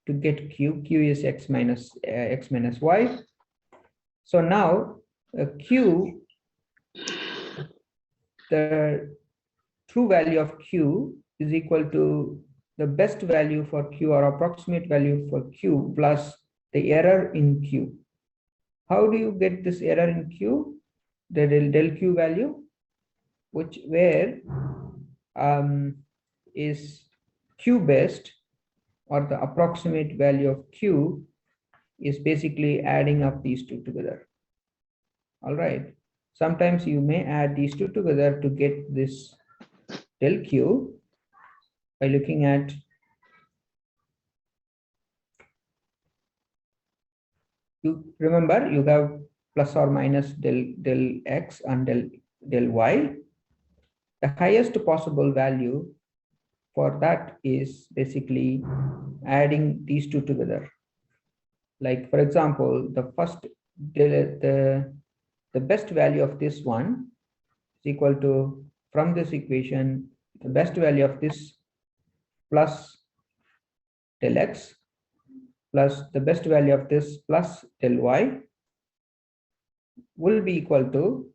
to get q. Q is x minus y. So now q, the true value of q is equal to the best value for q or approximate value for q plus the error in q. How do you get this error in q? The del q value, where is q best, or the approximate value of q is basically adding up these two together. All right. Sometimes you may add these two together to get this del q by looking at you remember you have plus or minus del x and del y. The highest possible value for that is basically adding these two together. Like for example, the first the best value of this one is equal to, from this equation, the best value of this plus del x plus the best value of this plus del y will be equal to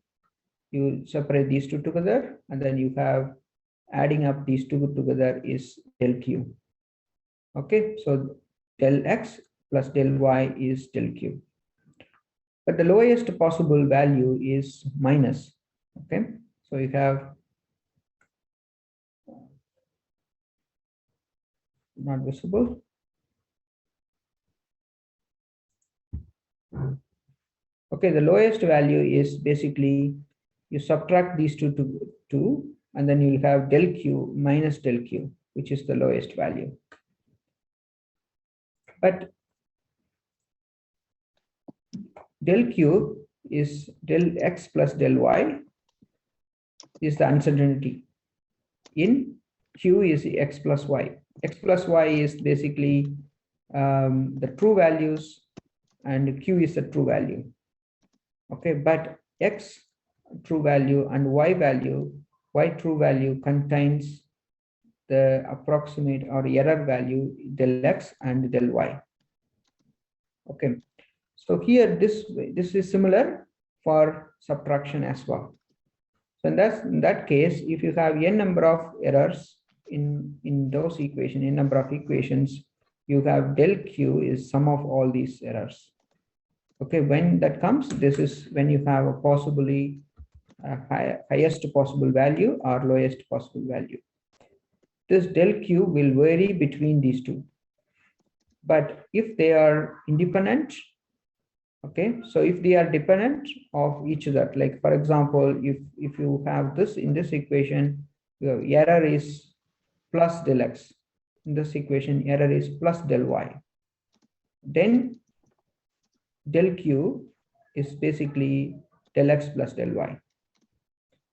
you separate these two together, and then you have adding up these two together is del q. Okay, so del x plus del y is del q. But the lowest possible value is minus. Okay, so you have not visible. Okay, the lowest value is basically you subtract these two to 2, and then you'll have del q minus del q, which is the lowest value. But del q is del x plus del y is the uncertainty. In q is x plus y. X plus y is basically the true values, and q is the true value. Okay, but x true value and y true value contains the approximate or error value del x and del y. Okay, so here this is similar for subtraction as well. So in that case, if you have n number of errors in those equations, n number of equations, you have del q is sum of all these errors. Okay, when that comes, this is when you have a possibly highest possible value or lowest possible value. This del q will vary between these two. But if they are independent, okay, so if they are dependent of each other, like for example, if you have this in this equation, your error is plus del x. In this equation, error is plus del y. Then del q is basically del x plus del y.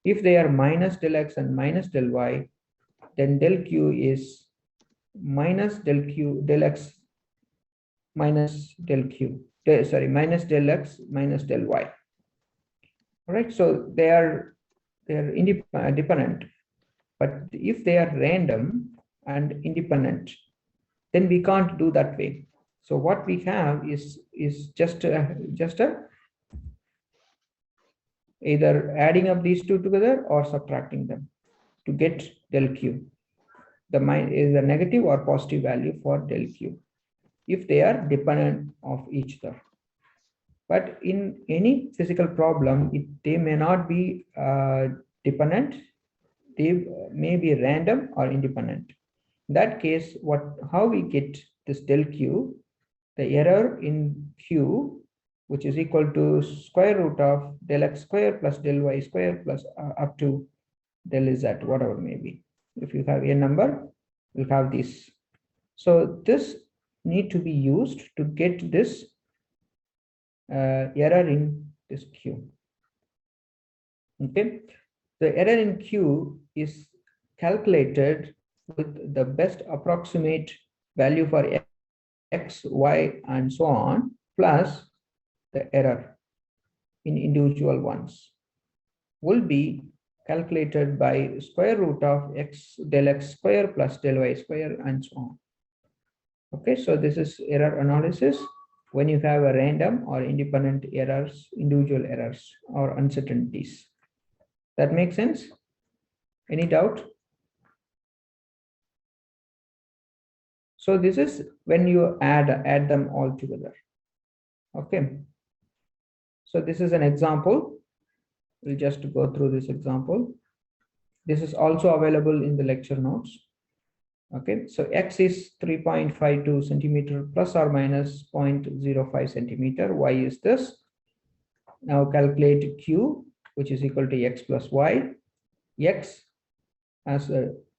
If they are minus del x and minus del y, then del q is minus del x minus del q. Minus del x minus del y. All right, so they are independent, but if they are random and independent, then we can't do that way. So what we have is just either adding up these two together or subtracting them to get del q. The is a negative or positive value for del q if they are dependent of each other. But in any physical problem, they may not be dependent. They may be random or independent. In that case, how we get this del q? The error in q, which is equal to square root of del x square plus del y square plus up to del z, whatever may be. If you have a number, you'll have this. So this need to be used to get this error in this q. Okay, the error in q is calculated with the best approximate value for x, y, and so on, plus the error in individual ones will be calculated by square root of x del x square plus del y square and so on. Okay, so this is error analysis when you have a random or independent errors, individual errors or uncertainties. That makes sense? Any doubt? So this is when you add them all together. Okay. So this is an example. We'll just go through this example. This is also available in the lecture notes. Okay, so x is 3.52 centimeter plus or minus 0.05 centimeter. Y is this. Now calculate q, which is equal to x plus y. X as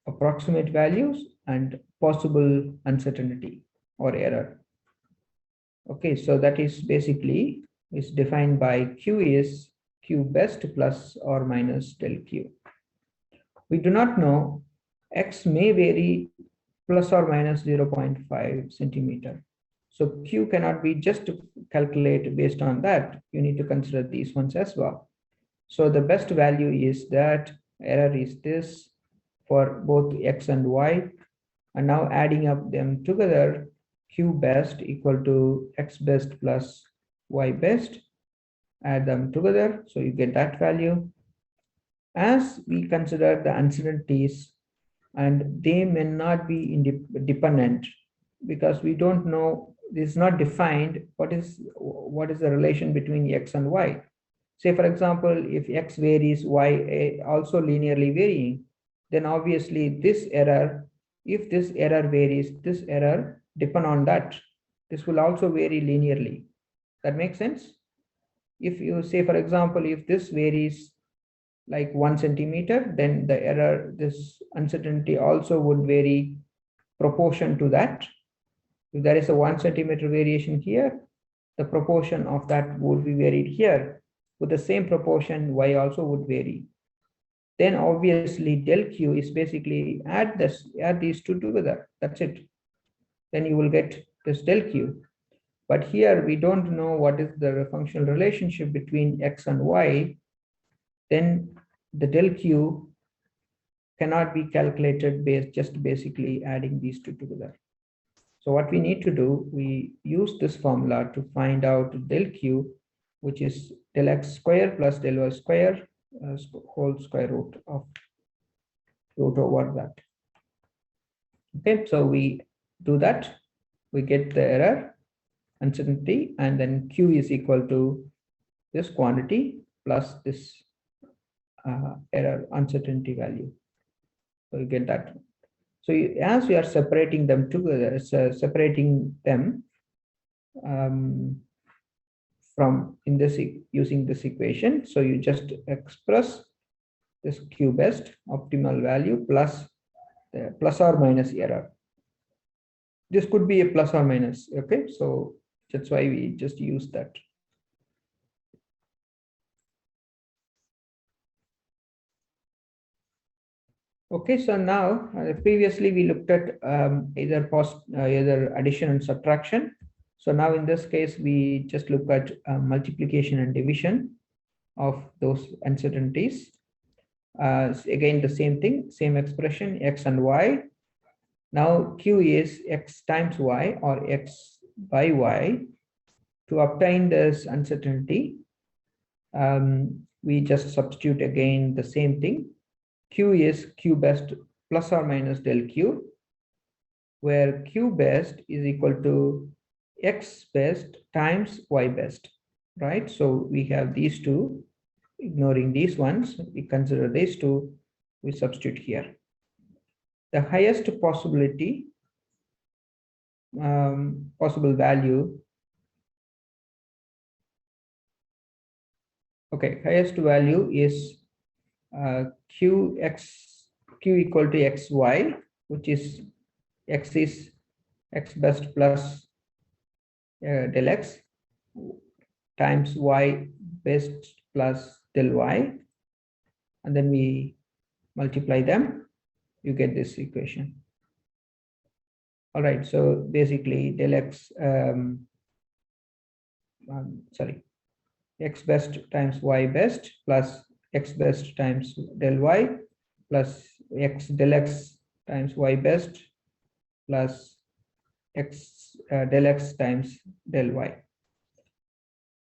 approximate values and possible uncertainty or error. Okay, so that is basically is defined by q is q best plus or minus del q. We do not know, x may vary plus or minus 0.5 centimeter. So q cannot be just to calculate based on that. You need to consider these ones as well. So the best value is that error is this for both x and y. And now adding up them together, q best equal to x best plus y best. Add them together, so you get that value. as we consider the uncertainties, and they may not be dependent, because we don't know, this is not defined, what is the relation between x and y. Say for example, if x varies, y also linearly varying, then obviously this error, if this error varies, this error depend on that, this will also vary linearly. That makes sense. If you say for example, if this varies like 1 centimeter, then the error, this uncertainty also would vary proportion to that. If there is a 1 centimeter variation here, the proportion of that would be varied here. With the same proportion, y also would vary. Then obviously del q is basically add these two together. That's it. Then you will get this del q. But here we don't know what is the functional relationship between x and y. Then the del q cannot be calculated based just basically adding these two together. So what we need to do, we use this formula to find out del q, which is del x square plus del y square whole square root over that. Okay, so we do that, we get the error uncertainty, and then q is equal to this quantity plus this error uncertainty value. So you get that. So as we are separating them together, separating them from in this using this equation, so you just express this q best optimal value plus the plus or minus error. This could be a plus or minus. Okay, so that's why we just use that. Okay, so now previously we looked at either addition and subtraction. So now in this case, we just look at multiplication and division of those uncertainties. Again, the same thing, same expression, x and y. Now q is x times y or x by y. To obtain this uncertainty, we just substitute again the same thing. Q is q best plus or minus del q, where q best is equal to x best times y best, right? So we have these two, ignoring these ones, we consider these two, we substitute here. The highest possibility, possible value, okay, highest value is q equal to xy, which is x is x best plus del x times y best plus del y, and then we multiply them, you get this equation. All right, so basically del x x best times y best plus x best times del y plus x del x times y best plus x del x times del y.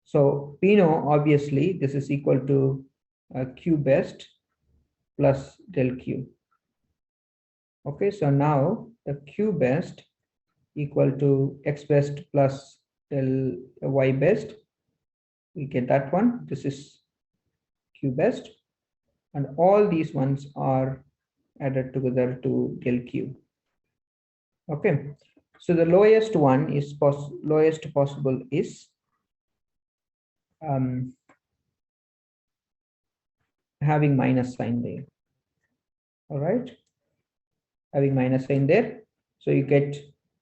So we know obviously this is equal to q best plus del q. Okay, so now the q best equal to x best plus del y best, we get that one. This is q best, and all these ones are added together to del q. Okay, so the lowest one is lowest possible is having minus sign there. All right, having minus sign there, so you get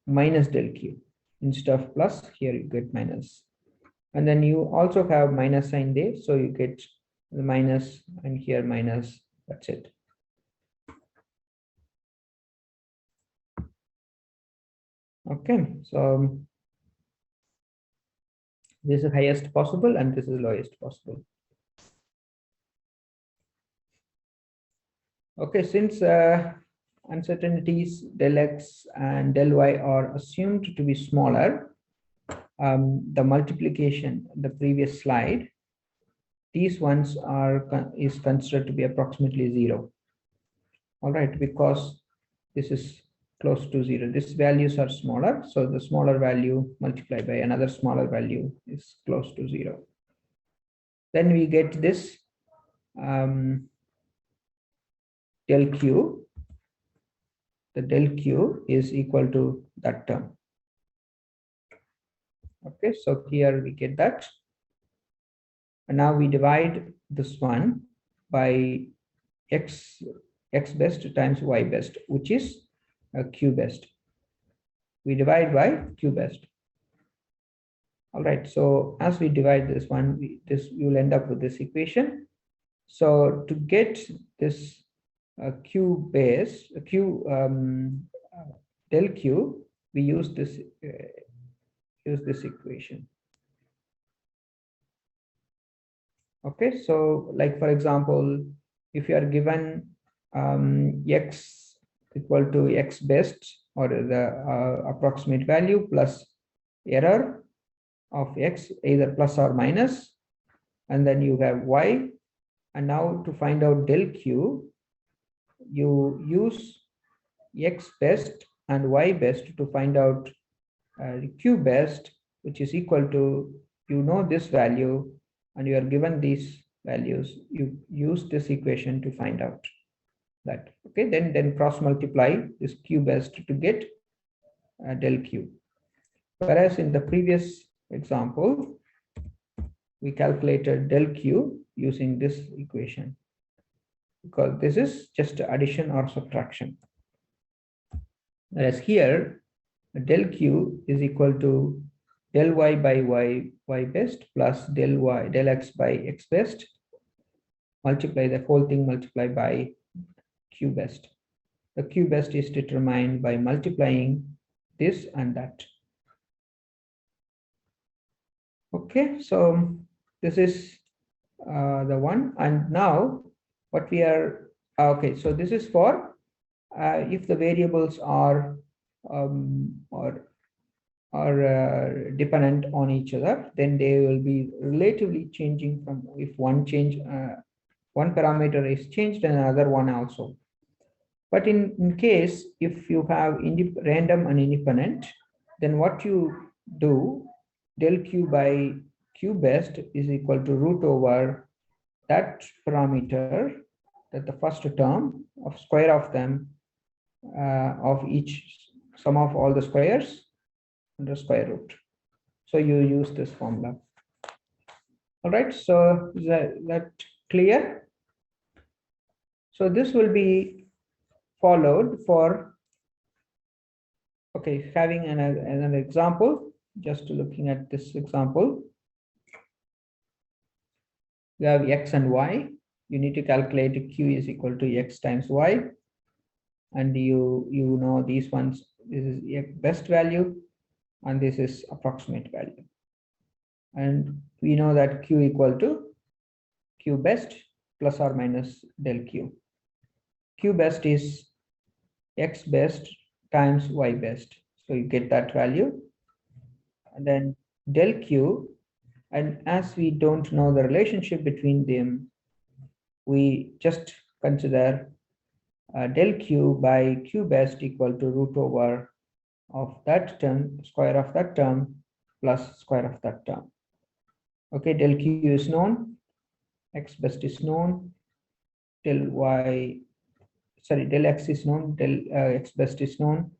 minus del q instead of plus. Here you get minus, and then you also have minus sign there, so you get the minus, and here minus. That's it. Okay, so this is highest possible and this is lowest possible. Okay, since uncertainties del x and del y are assumed to be smaller, the multiplication, the previous slide, these ones is considered to be approximately 0. All right, because this is close to 0. These values are smaller, so the smaller value multiplied by another smaller value is close to 0. Then we get this del q. The del q is equal to that term. Okay, so here we get that. And now we divide this one by x best times y best, which is q best. We divide by q best. All right, so as we divide this one, we will end up with this equation. So to get this q base, del q, we use this equation. Okay, so like for example, if you are given x equal to x best, or the approximate value plus error of x, either plus or minus, and then you have y, and now to find out del q, you use x best and y best to find out q best, which is equal to, this value, and you are given these values. You use this equation to find out that. Okay, then cross multiply this q best to get del q. Whereas in the previous example, we calculated del q using this equation, because this is just addition or subtraction. Whereas here, del q is equal to del y by y best plus del x by x best, multiply the whole thing, multiply by q best. The q best is determined by multiplying this and that. Okay, so this is the one. And now what we are, okay, so this is for if the variables are dependent on each other, then they will be relatively changing from, if one parameter is changed and another one also. But in case if you have random and independent, then what you do, del q by q best is equal to root over that parameter, that the first term of square of them, of each sum of all the squares under square root. So you use this formula. All right, so is that clear? So this will be followed for, okay, having another example. Just looking at this example, you have x and y. You need to calculate q is equal to x times y, and you know these ones. This is best value, and this is approximate value, and we know that q equal to q best plus or minus del q. Q best is x best times y best, so you get that value, and then del q, and as we don't know the relationship between them, we just consider del q by q best equal to root over of that term, square of that term plus square of that term. Okay, del q is known, x best is known, del x is known, del x best is known,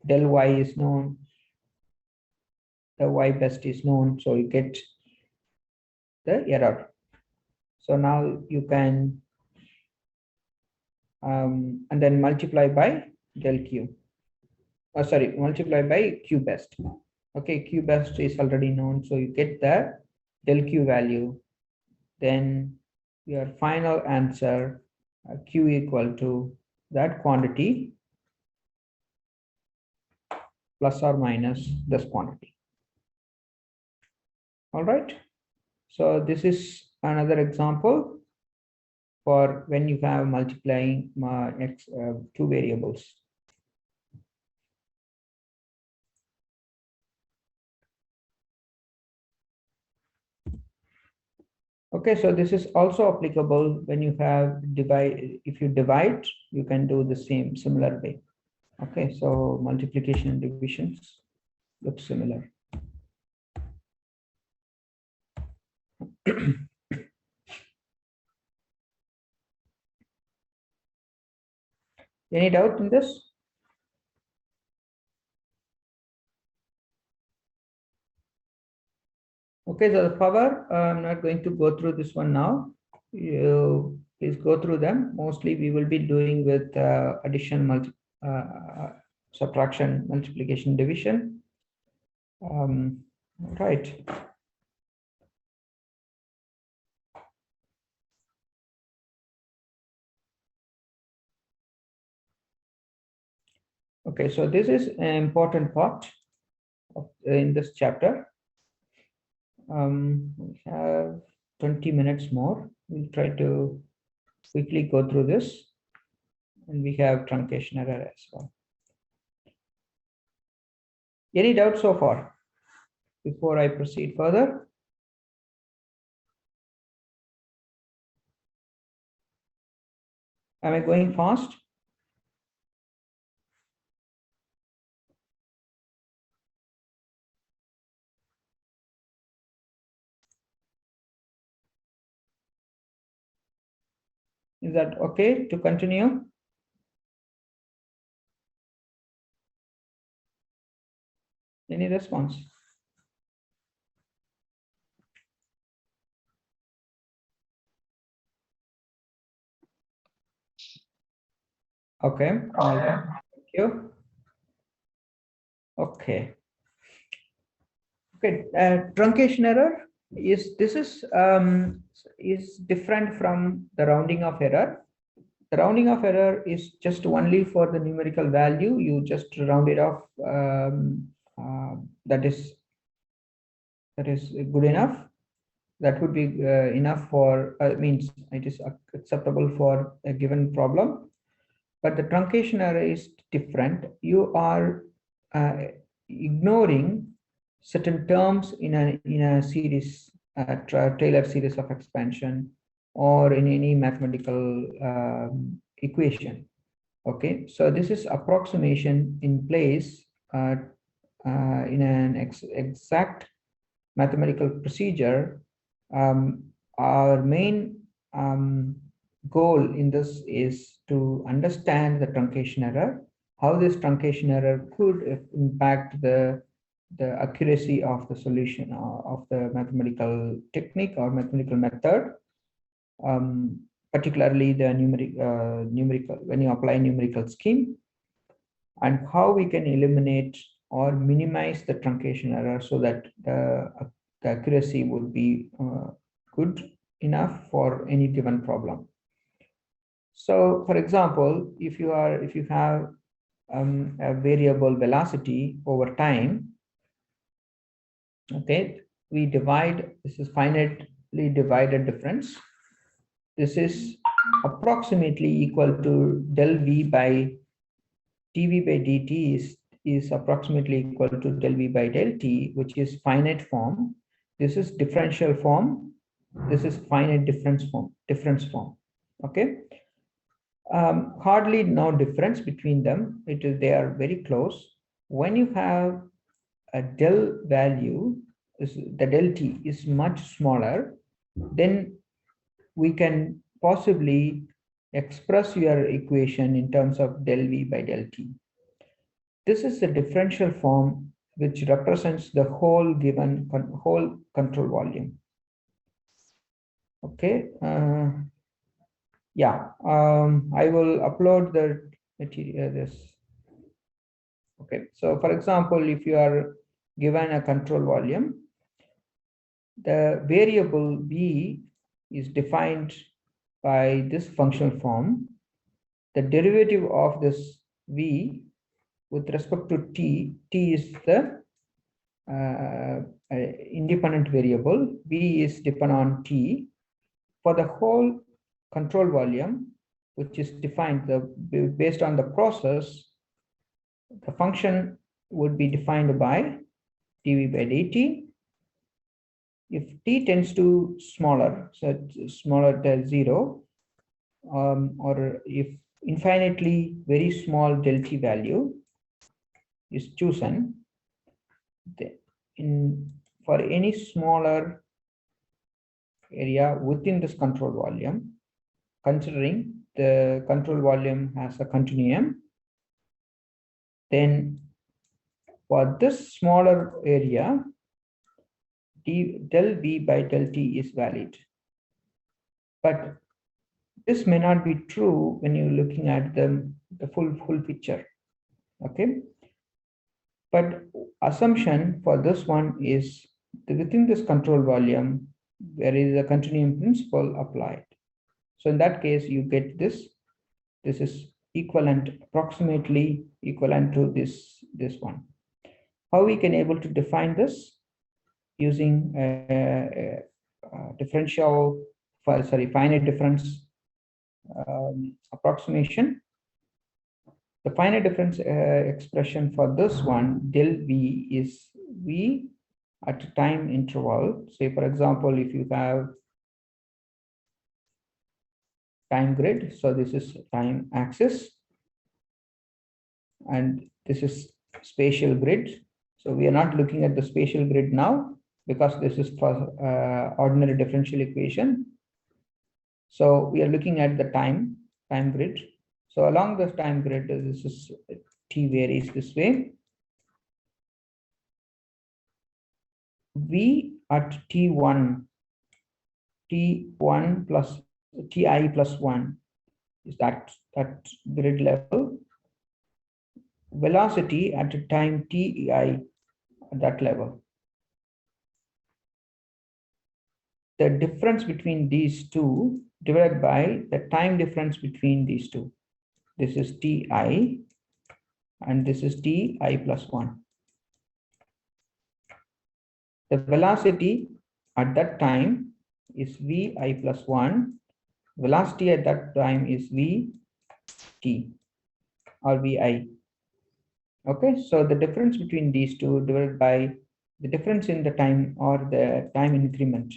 del y is known, the y best is known, so you get the error. So now you can and then multiply by del q, multiply by q best. Okay, q best is already known, so you get the del q value. Then your final answer, q equal to that quantity plus or minus this quantity. All right, so this is another example for when you have multiplying two variables. Okay, so this is also applicable when you have divide. If you divide, you can do the similar way. Okay, so multiplication and divisions look similar. Any doubt in this? Okay, so the power, I'm not going to go through this one now. You please go through them. Mostly we will be doing with addition, subtraction, multiplication, division. Right. Okay, so this is an important part in this chapter. We have 20 minutes more. We'll try to quickly go through this. And we have truncation error as well. Any doubts so far before I proceed further? Am I going fast? Is that okay to continue? Any response? Okay, thank you. Okay. Okay, truncation error is different from the rounding off error. The rounding off error is just only for the numerical value. You just round it off. That is good enough. That would be enough for means it is acceptable for a given problem. But the truncation error is different. You are ignoring certain terms in a series, Taylor series of expansion, or in any mathematical equation. Okay, so this is approximation in place in an exact mathematical procedure. Our main goal in this is to understand the truncation error, how this truncation error could impact the accuracy of the solution of the mathematical technique or mathematical method, particularly the numerical when you apply numerical scheme, and how we can eliminate or minimize the truncation error so that the accuracy would be good enough for any given problem. So, for example, if you have a variable velocity over time, okay, we divide. This is finitely divided difference. This is approximately equal to del v by dv by dt is approximately equal to del v by del t, which is finite form. This is differential form. This is finite difference form. Okay. Hardly no difference between them. They are very close. When you have a del value, the del t is much smaller, then we can possibly express your equation in terms of del v by del t. This is the differential form which represents the whole control volume. Okay. Yeah, I will upload the material. Okay, so for example, if you are given a control volume, the variable b is defined by this functional form. The derivative of this v with respect to t is the independent variable, v is dependent on t. For the whole control volume, which is defined based on the process, the function would be defined by dv by dt. if t tends to smaller, so it's smaller than 0, or if infinitely very small del t value is chosen, for any smaller area within this control volume, considering the control volume has a continuum, then for this smaller area, del v by del t is valid. But this may not be true when you're looking at the full picture. Okay. But assumption for this one is that within this control volume, there is a continuum principle applied. So in that case, you get this. This is equivalent, approximately equivalent to this one. How we can able to define this? Using differential, finite difference approximation. The finite difference expression for this one, del v, is v at a time interval. Say, for example, if you have time grid, so this is time axis, and this is spatial grid. So we are not looking at the spatial grid now, because this is for ordinary differential equation. So we are looking at the time grid. So along the time grid, this is t varies this way. V at t1 plus ti plus 1 is that grid level. Velocity at a time ti at that level. The difference between these two divided by the time difference between these two. This is ti and this is ti plus 1. The velocity at that time is vi plus 1. Velocity at that time is vt or vi. Okay, so the difference between these two divided by the difference in the time or the time increment.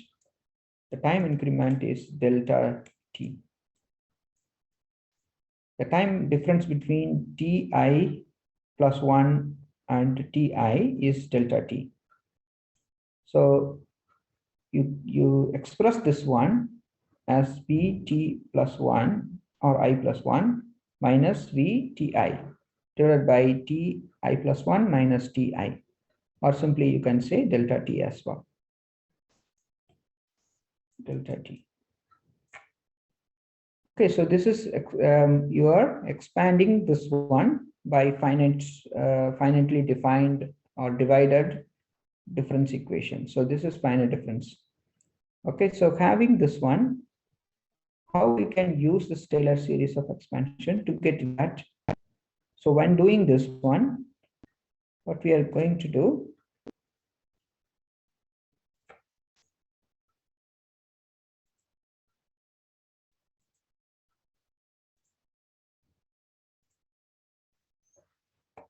The time increment is delta t. The time difference between ti plus 1 and ti is delta t. So you express this one as vt plus 1 or I plus 1 minus vti divided by ti plus 1 minus ti, or simply you can say delta t as well. Delta t. Okay, so this is you are expanding this one by finitely defined or divided difference equation. So this is finite difference. Okay, so having this one, how we can use this Taylor series of expansion to get that. So when doing this one, what we are going to do,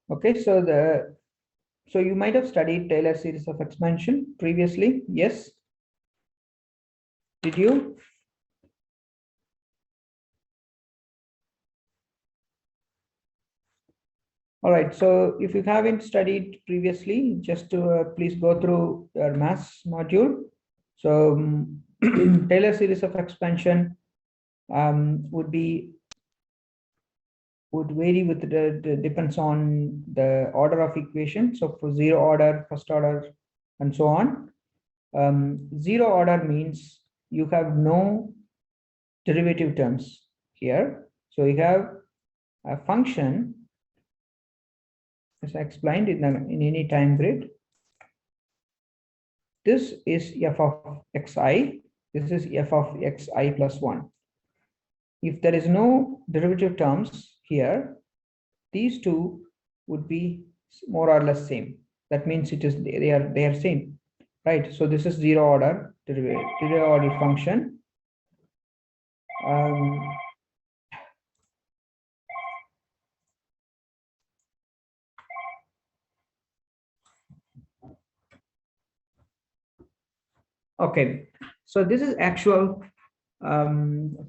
okay, so you might have studied Taylor series of expansion previously. Yes, did you? All right, so if you haven't studied previously, just please go through your maths module. So Taylor series of expansion would vary with the depends on the order of equation. So for zero order, first order, and so on. Zero order means you have no derivative terms here. So you have a function, as I explained in any time grid. This is f of xi. This is f of xi plus 1. If there is no derivative terms here, these two would be more or less same. That means they are same, right? So this is zero order derivative function. Okay, so this is actual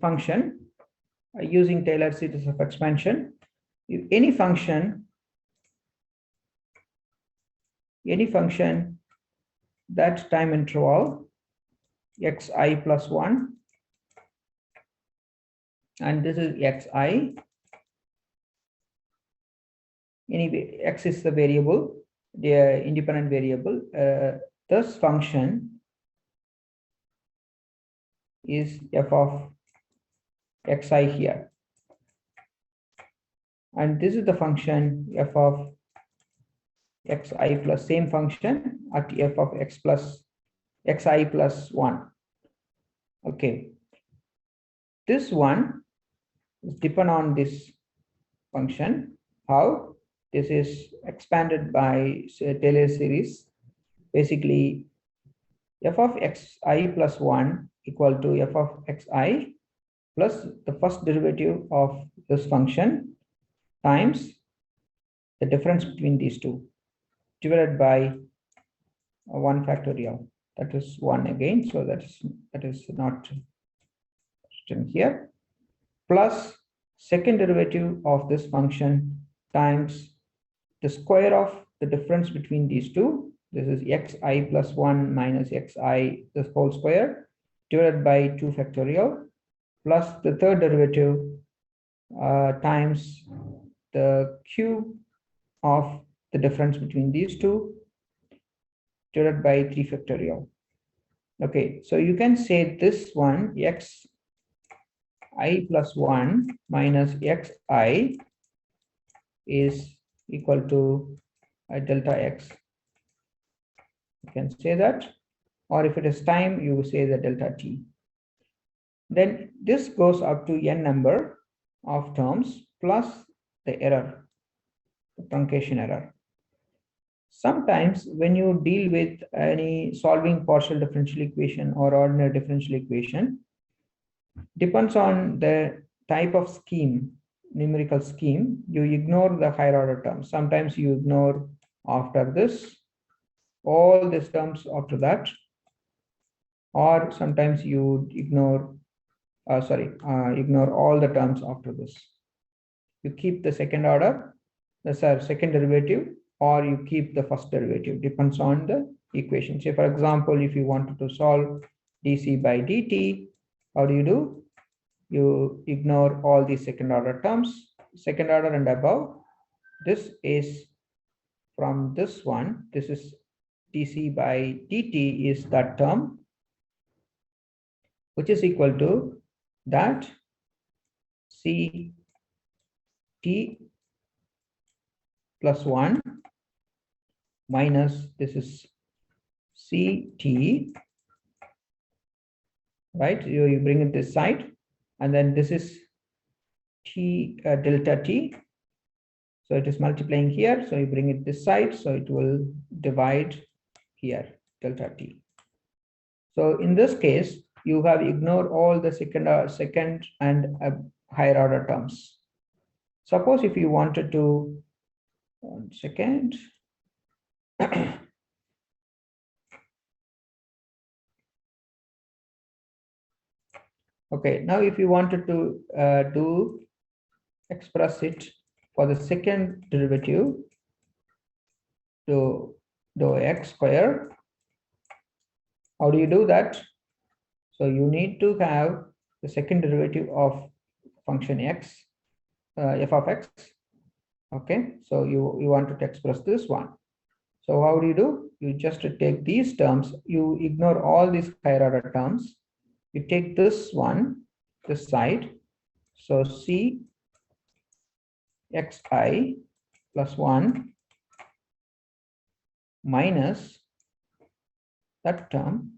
function using Taylor series of expansion. If any function that time interval xi plus 1, and this is xi, anyway x is the variable, the independent variable. This function is f of xi here, and this is the function f of xi plus same function at f of x plus xi plus 1. Okay, this one is depend on this function. How? This is expanded by Taylor series. Basically, f of xi plus 1 equal to f of xi plus the first derivative of this function times the difference between these two divided by 1 factorial. That is 1 again, so that is not written here, plus second derivative of this function times the square of the difference between these two. This is xi plus 1 minus xi the whole square divided by 2 factorial, plus the third derivative times the cube of the difference between these two divided by 3 factorial. Okay, so you can say this one xi plus 1 minus xi is equal to delta x. You can say that, or if it is time, you will say the delta t. Then this goes up to n number of terms plus the error, the truncation error. Sometimes when you deal with any solving partial differential equation or ordinary differential equation, depends on the type of scheme, numerical scheme, you ignore the higher order terms. Sometimes you ignore after this, all these terms after that, or sometimes you ignore, ignore all the terms after this. You keep the second order, second derivative, or you keep the first derivative, depends on the equation. Say for example, if you wanted to solve dc by dt, how do? You ignore all the second order terms, second order and above. This is from this one, this is dc by dt is that term, which is equal to that c t plus 1 minus this is ct, right? You bring it this side, and then this is t delta t. So it is multiplying here, so you bring it this side, so it will divide here delta t. So in this case, you have ignored all the second and higher order terms. Suppose if you wanted to, 1 second. Okay, now if you wanted to express it for the second derivative to dou x square, how do you do that? So you need to have the second derivative of function x, f of x. Okay, so you wanted to express this one. So how do? You just take these terms, you ignore all these higher order terms, you take this one, this side, so c xi plus 1 minus that term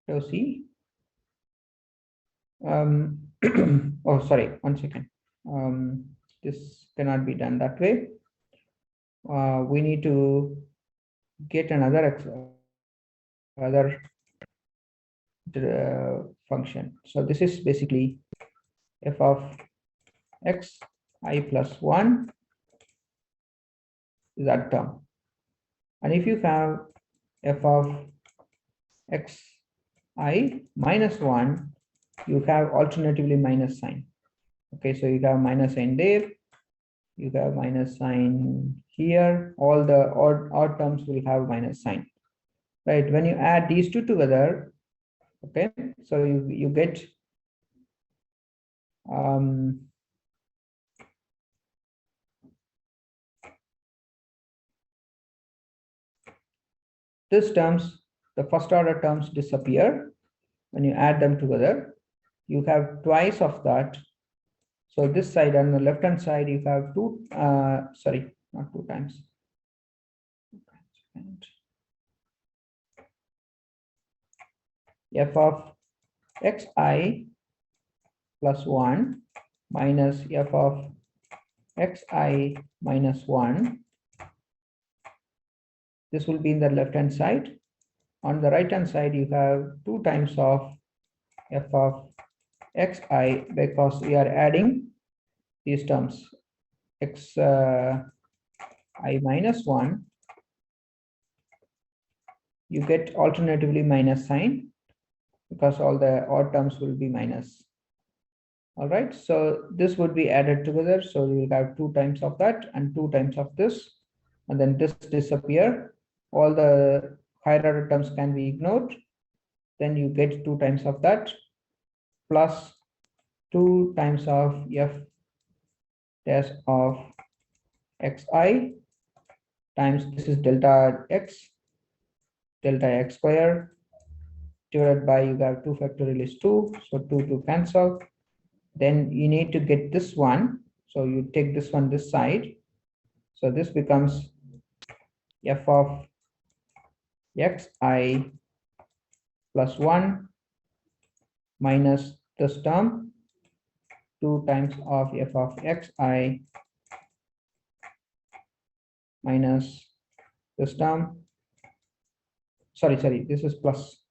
so c oh sorry, 1 second, this cannot be done that way. We need to get another function. So this is basically f of x I plus 1 is that term. And if you have f of xi minus 1, you have alternatively minus sign. Okay, so you have minus sign there, you have minus sign here, all the odd terms will have minus sign, right? When you add these two together, okay, so you get these terms, the first order terms disappear. When you add them together, you have twice of that. So this side, on the left hand side, you have two, sorry, not two times. F of xi plus 1 minus f of xi minus 1. This will be in the left hand side. On the right hand side, you have 2 times of f of xi, because we are adding these terms xi minus 1. You get alternatively minus sign because all the odd terms will be minus. All right, so this would be added together. So you will have 2 times of that and 2 times of this, and then this disappear. All the higher order terms can be ignored. Then you get 2 times of that plus 2 times of f dash of xi times, this is delta x square, divided by, you have 2 factorial is 2, so 2 cancel. Then you need to get this one, so you take this one this side, so this becomes f of xi plus 1 minus this term 2 times of f of xi minus this term, sorry, this is plus,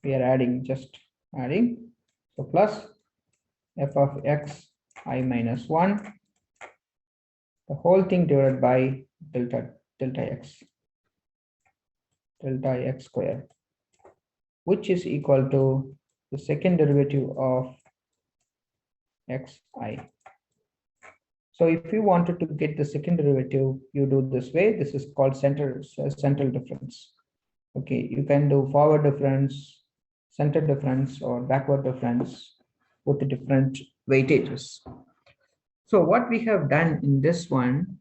we are adding, just adding, so plus f of xi minus 1, the whole thing divided by delta x square, which is equal to the second derivative of xi. So if you wanted to get the second derivative, you do this way. This is called central difference. Okay, you can do forward difference, center difference, or backward difference with the different weightages. So what we have done in this one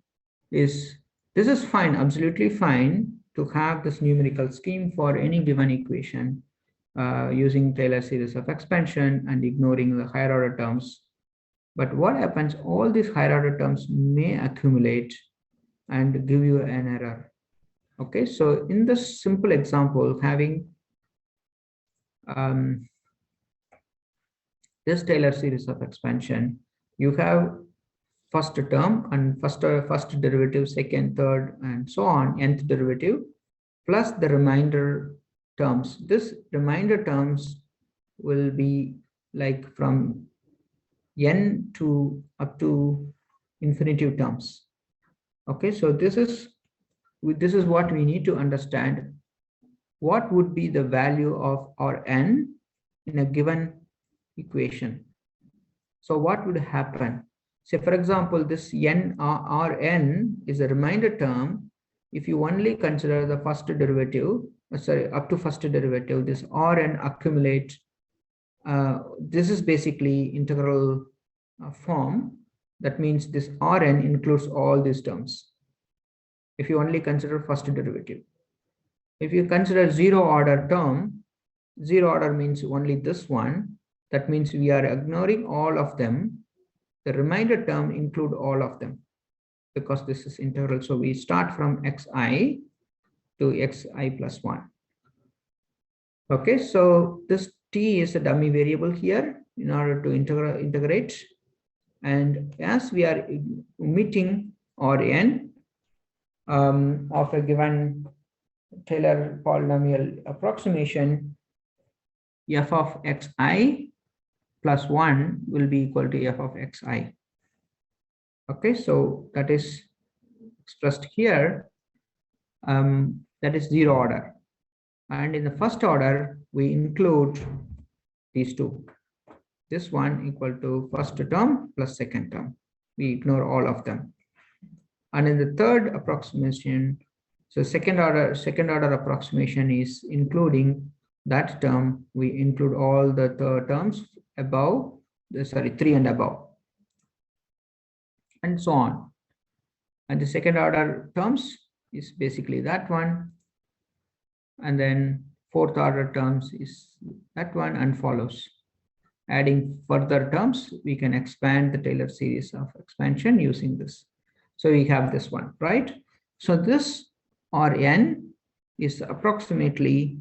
is, this is fine, absolutely fine to have this numerical scheme for any given equation using Taylor series of expansion and ignoring the higher order terms. But what happens, all these higher order terms may accumulate and give you an error. Okay, so in this simple example, having this Taylor series of expansion, you have first term and first derivative, second, third, and so on, nth derivative, plus the remainder terms. This remainder terms will be like from n to up to infinitive terms. Okay, so this is what we need to understand. What would be the value of our n in a given equation? So what would happen? Say, for example, this Rn is a remainder term. If you only consider the first derivative, up to first derivative, this Rn accumulate. This is basically integral form. That means this Rn includes all these terms. If you only consider first derivative. If you consider zero order term, zero order means only this one. That means we are ignoring all of them. The remainder term include all of them because this is integral. So we start from xi to xi plus 1. Okay, so this t is a dummy variable here in order to integrate. And as we are omitting Rn of a given Taylor polynomial approximation, f of xi plus 1 will be equal to f of xi. Okay, so that is expressed here. That is zero order. And in the first order, we include these two. This one equal to first term plus second term. We ignore all of them. And in the third approximation, so second order approximation is including that term. We include all the terms above, sorry, 3 and above, and so on. And the second order terms is basically that one. And then fourth order terms is that one and follows. Adding further terms, we can expand the Taylor series of expansion using this. So we have this one, right? So this Rn is approximately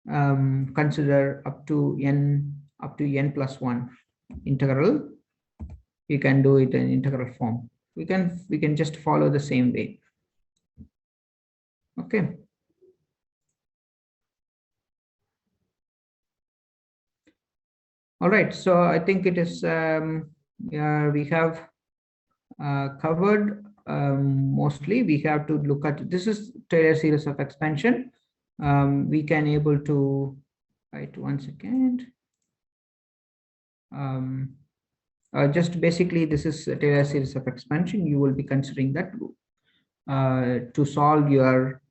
consider up to n plus 1 integral. You can do it in integral form. We can just follow the same way. Okay. All right, so I think it is we have covered mostly. We have to look at, this is Taylor series of expansion. We can able to write 1 second. Just basically, this is a Taylor series of expansion. You will be considering that to solve your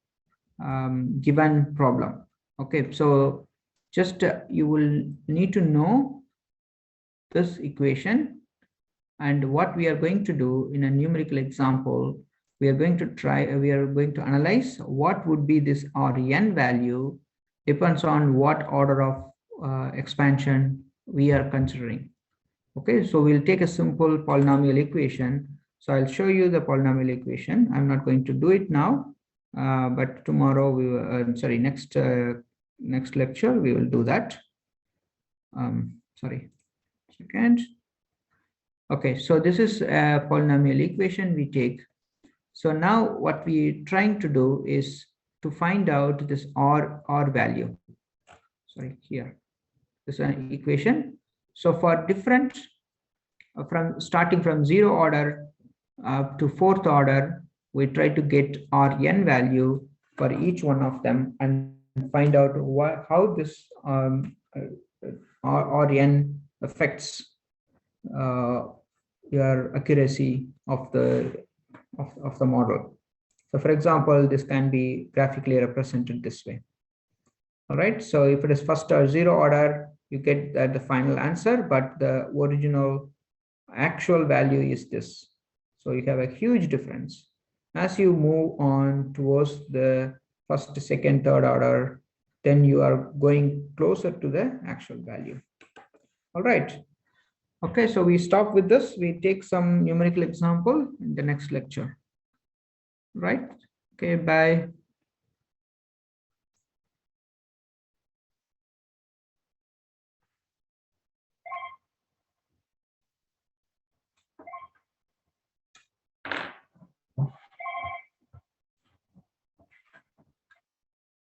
given problem. Okay, so just you will need to know this equation, and what we are going to do in a numerical example, we are going to analyze what would be this Rn value depends on what order of expansion we are considering. Okay, so we'll take a simple polynomial equation. So I'll show you the polynomial equation. I'm not going to do it now, but tomorrow we will, sorry, next lecture we will do that. Sorry, second. Okay, so this is a polynomial equation we take. So now what we're trying to do is to find out this R value. Sorry, here. This is an equation. So for different, from starting from zero order to fourth order, we try to get Rn value for each one of them and find out how this Rn affects your accuracy of the model. So for example, this can be graphically represented this way. All right, so if it is first or zero order, you get the final answer, but the original actual value is this. So you have a huge difference. As you move on towards the first, second, third order, then you are going closer to the actual value. All right. Okay, so we stop with this. We take some numerical example in the next lecture. Right? Okay, bye.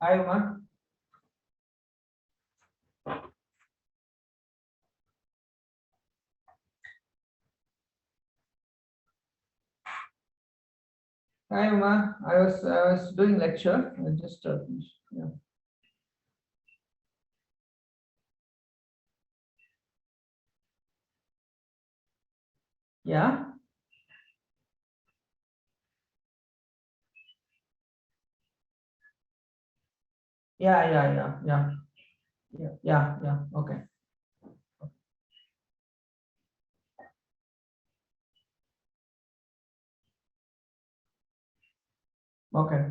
Hi, Uma. Hi, Uma. I was doing lecture. I just yeah. Yeah. Yeah. Okay. Okay.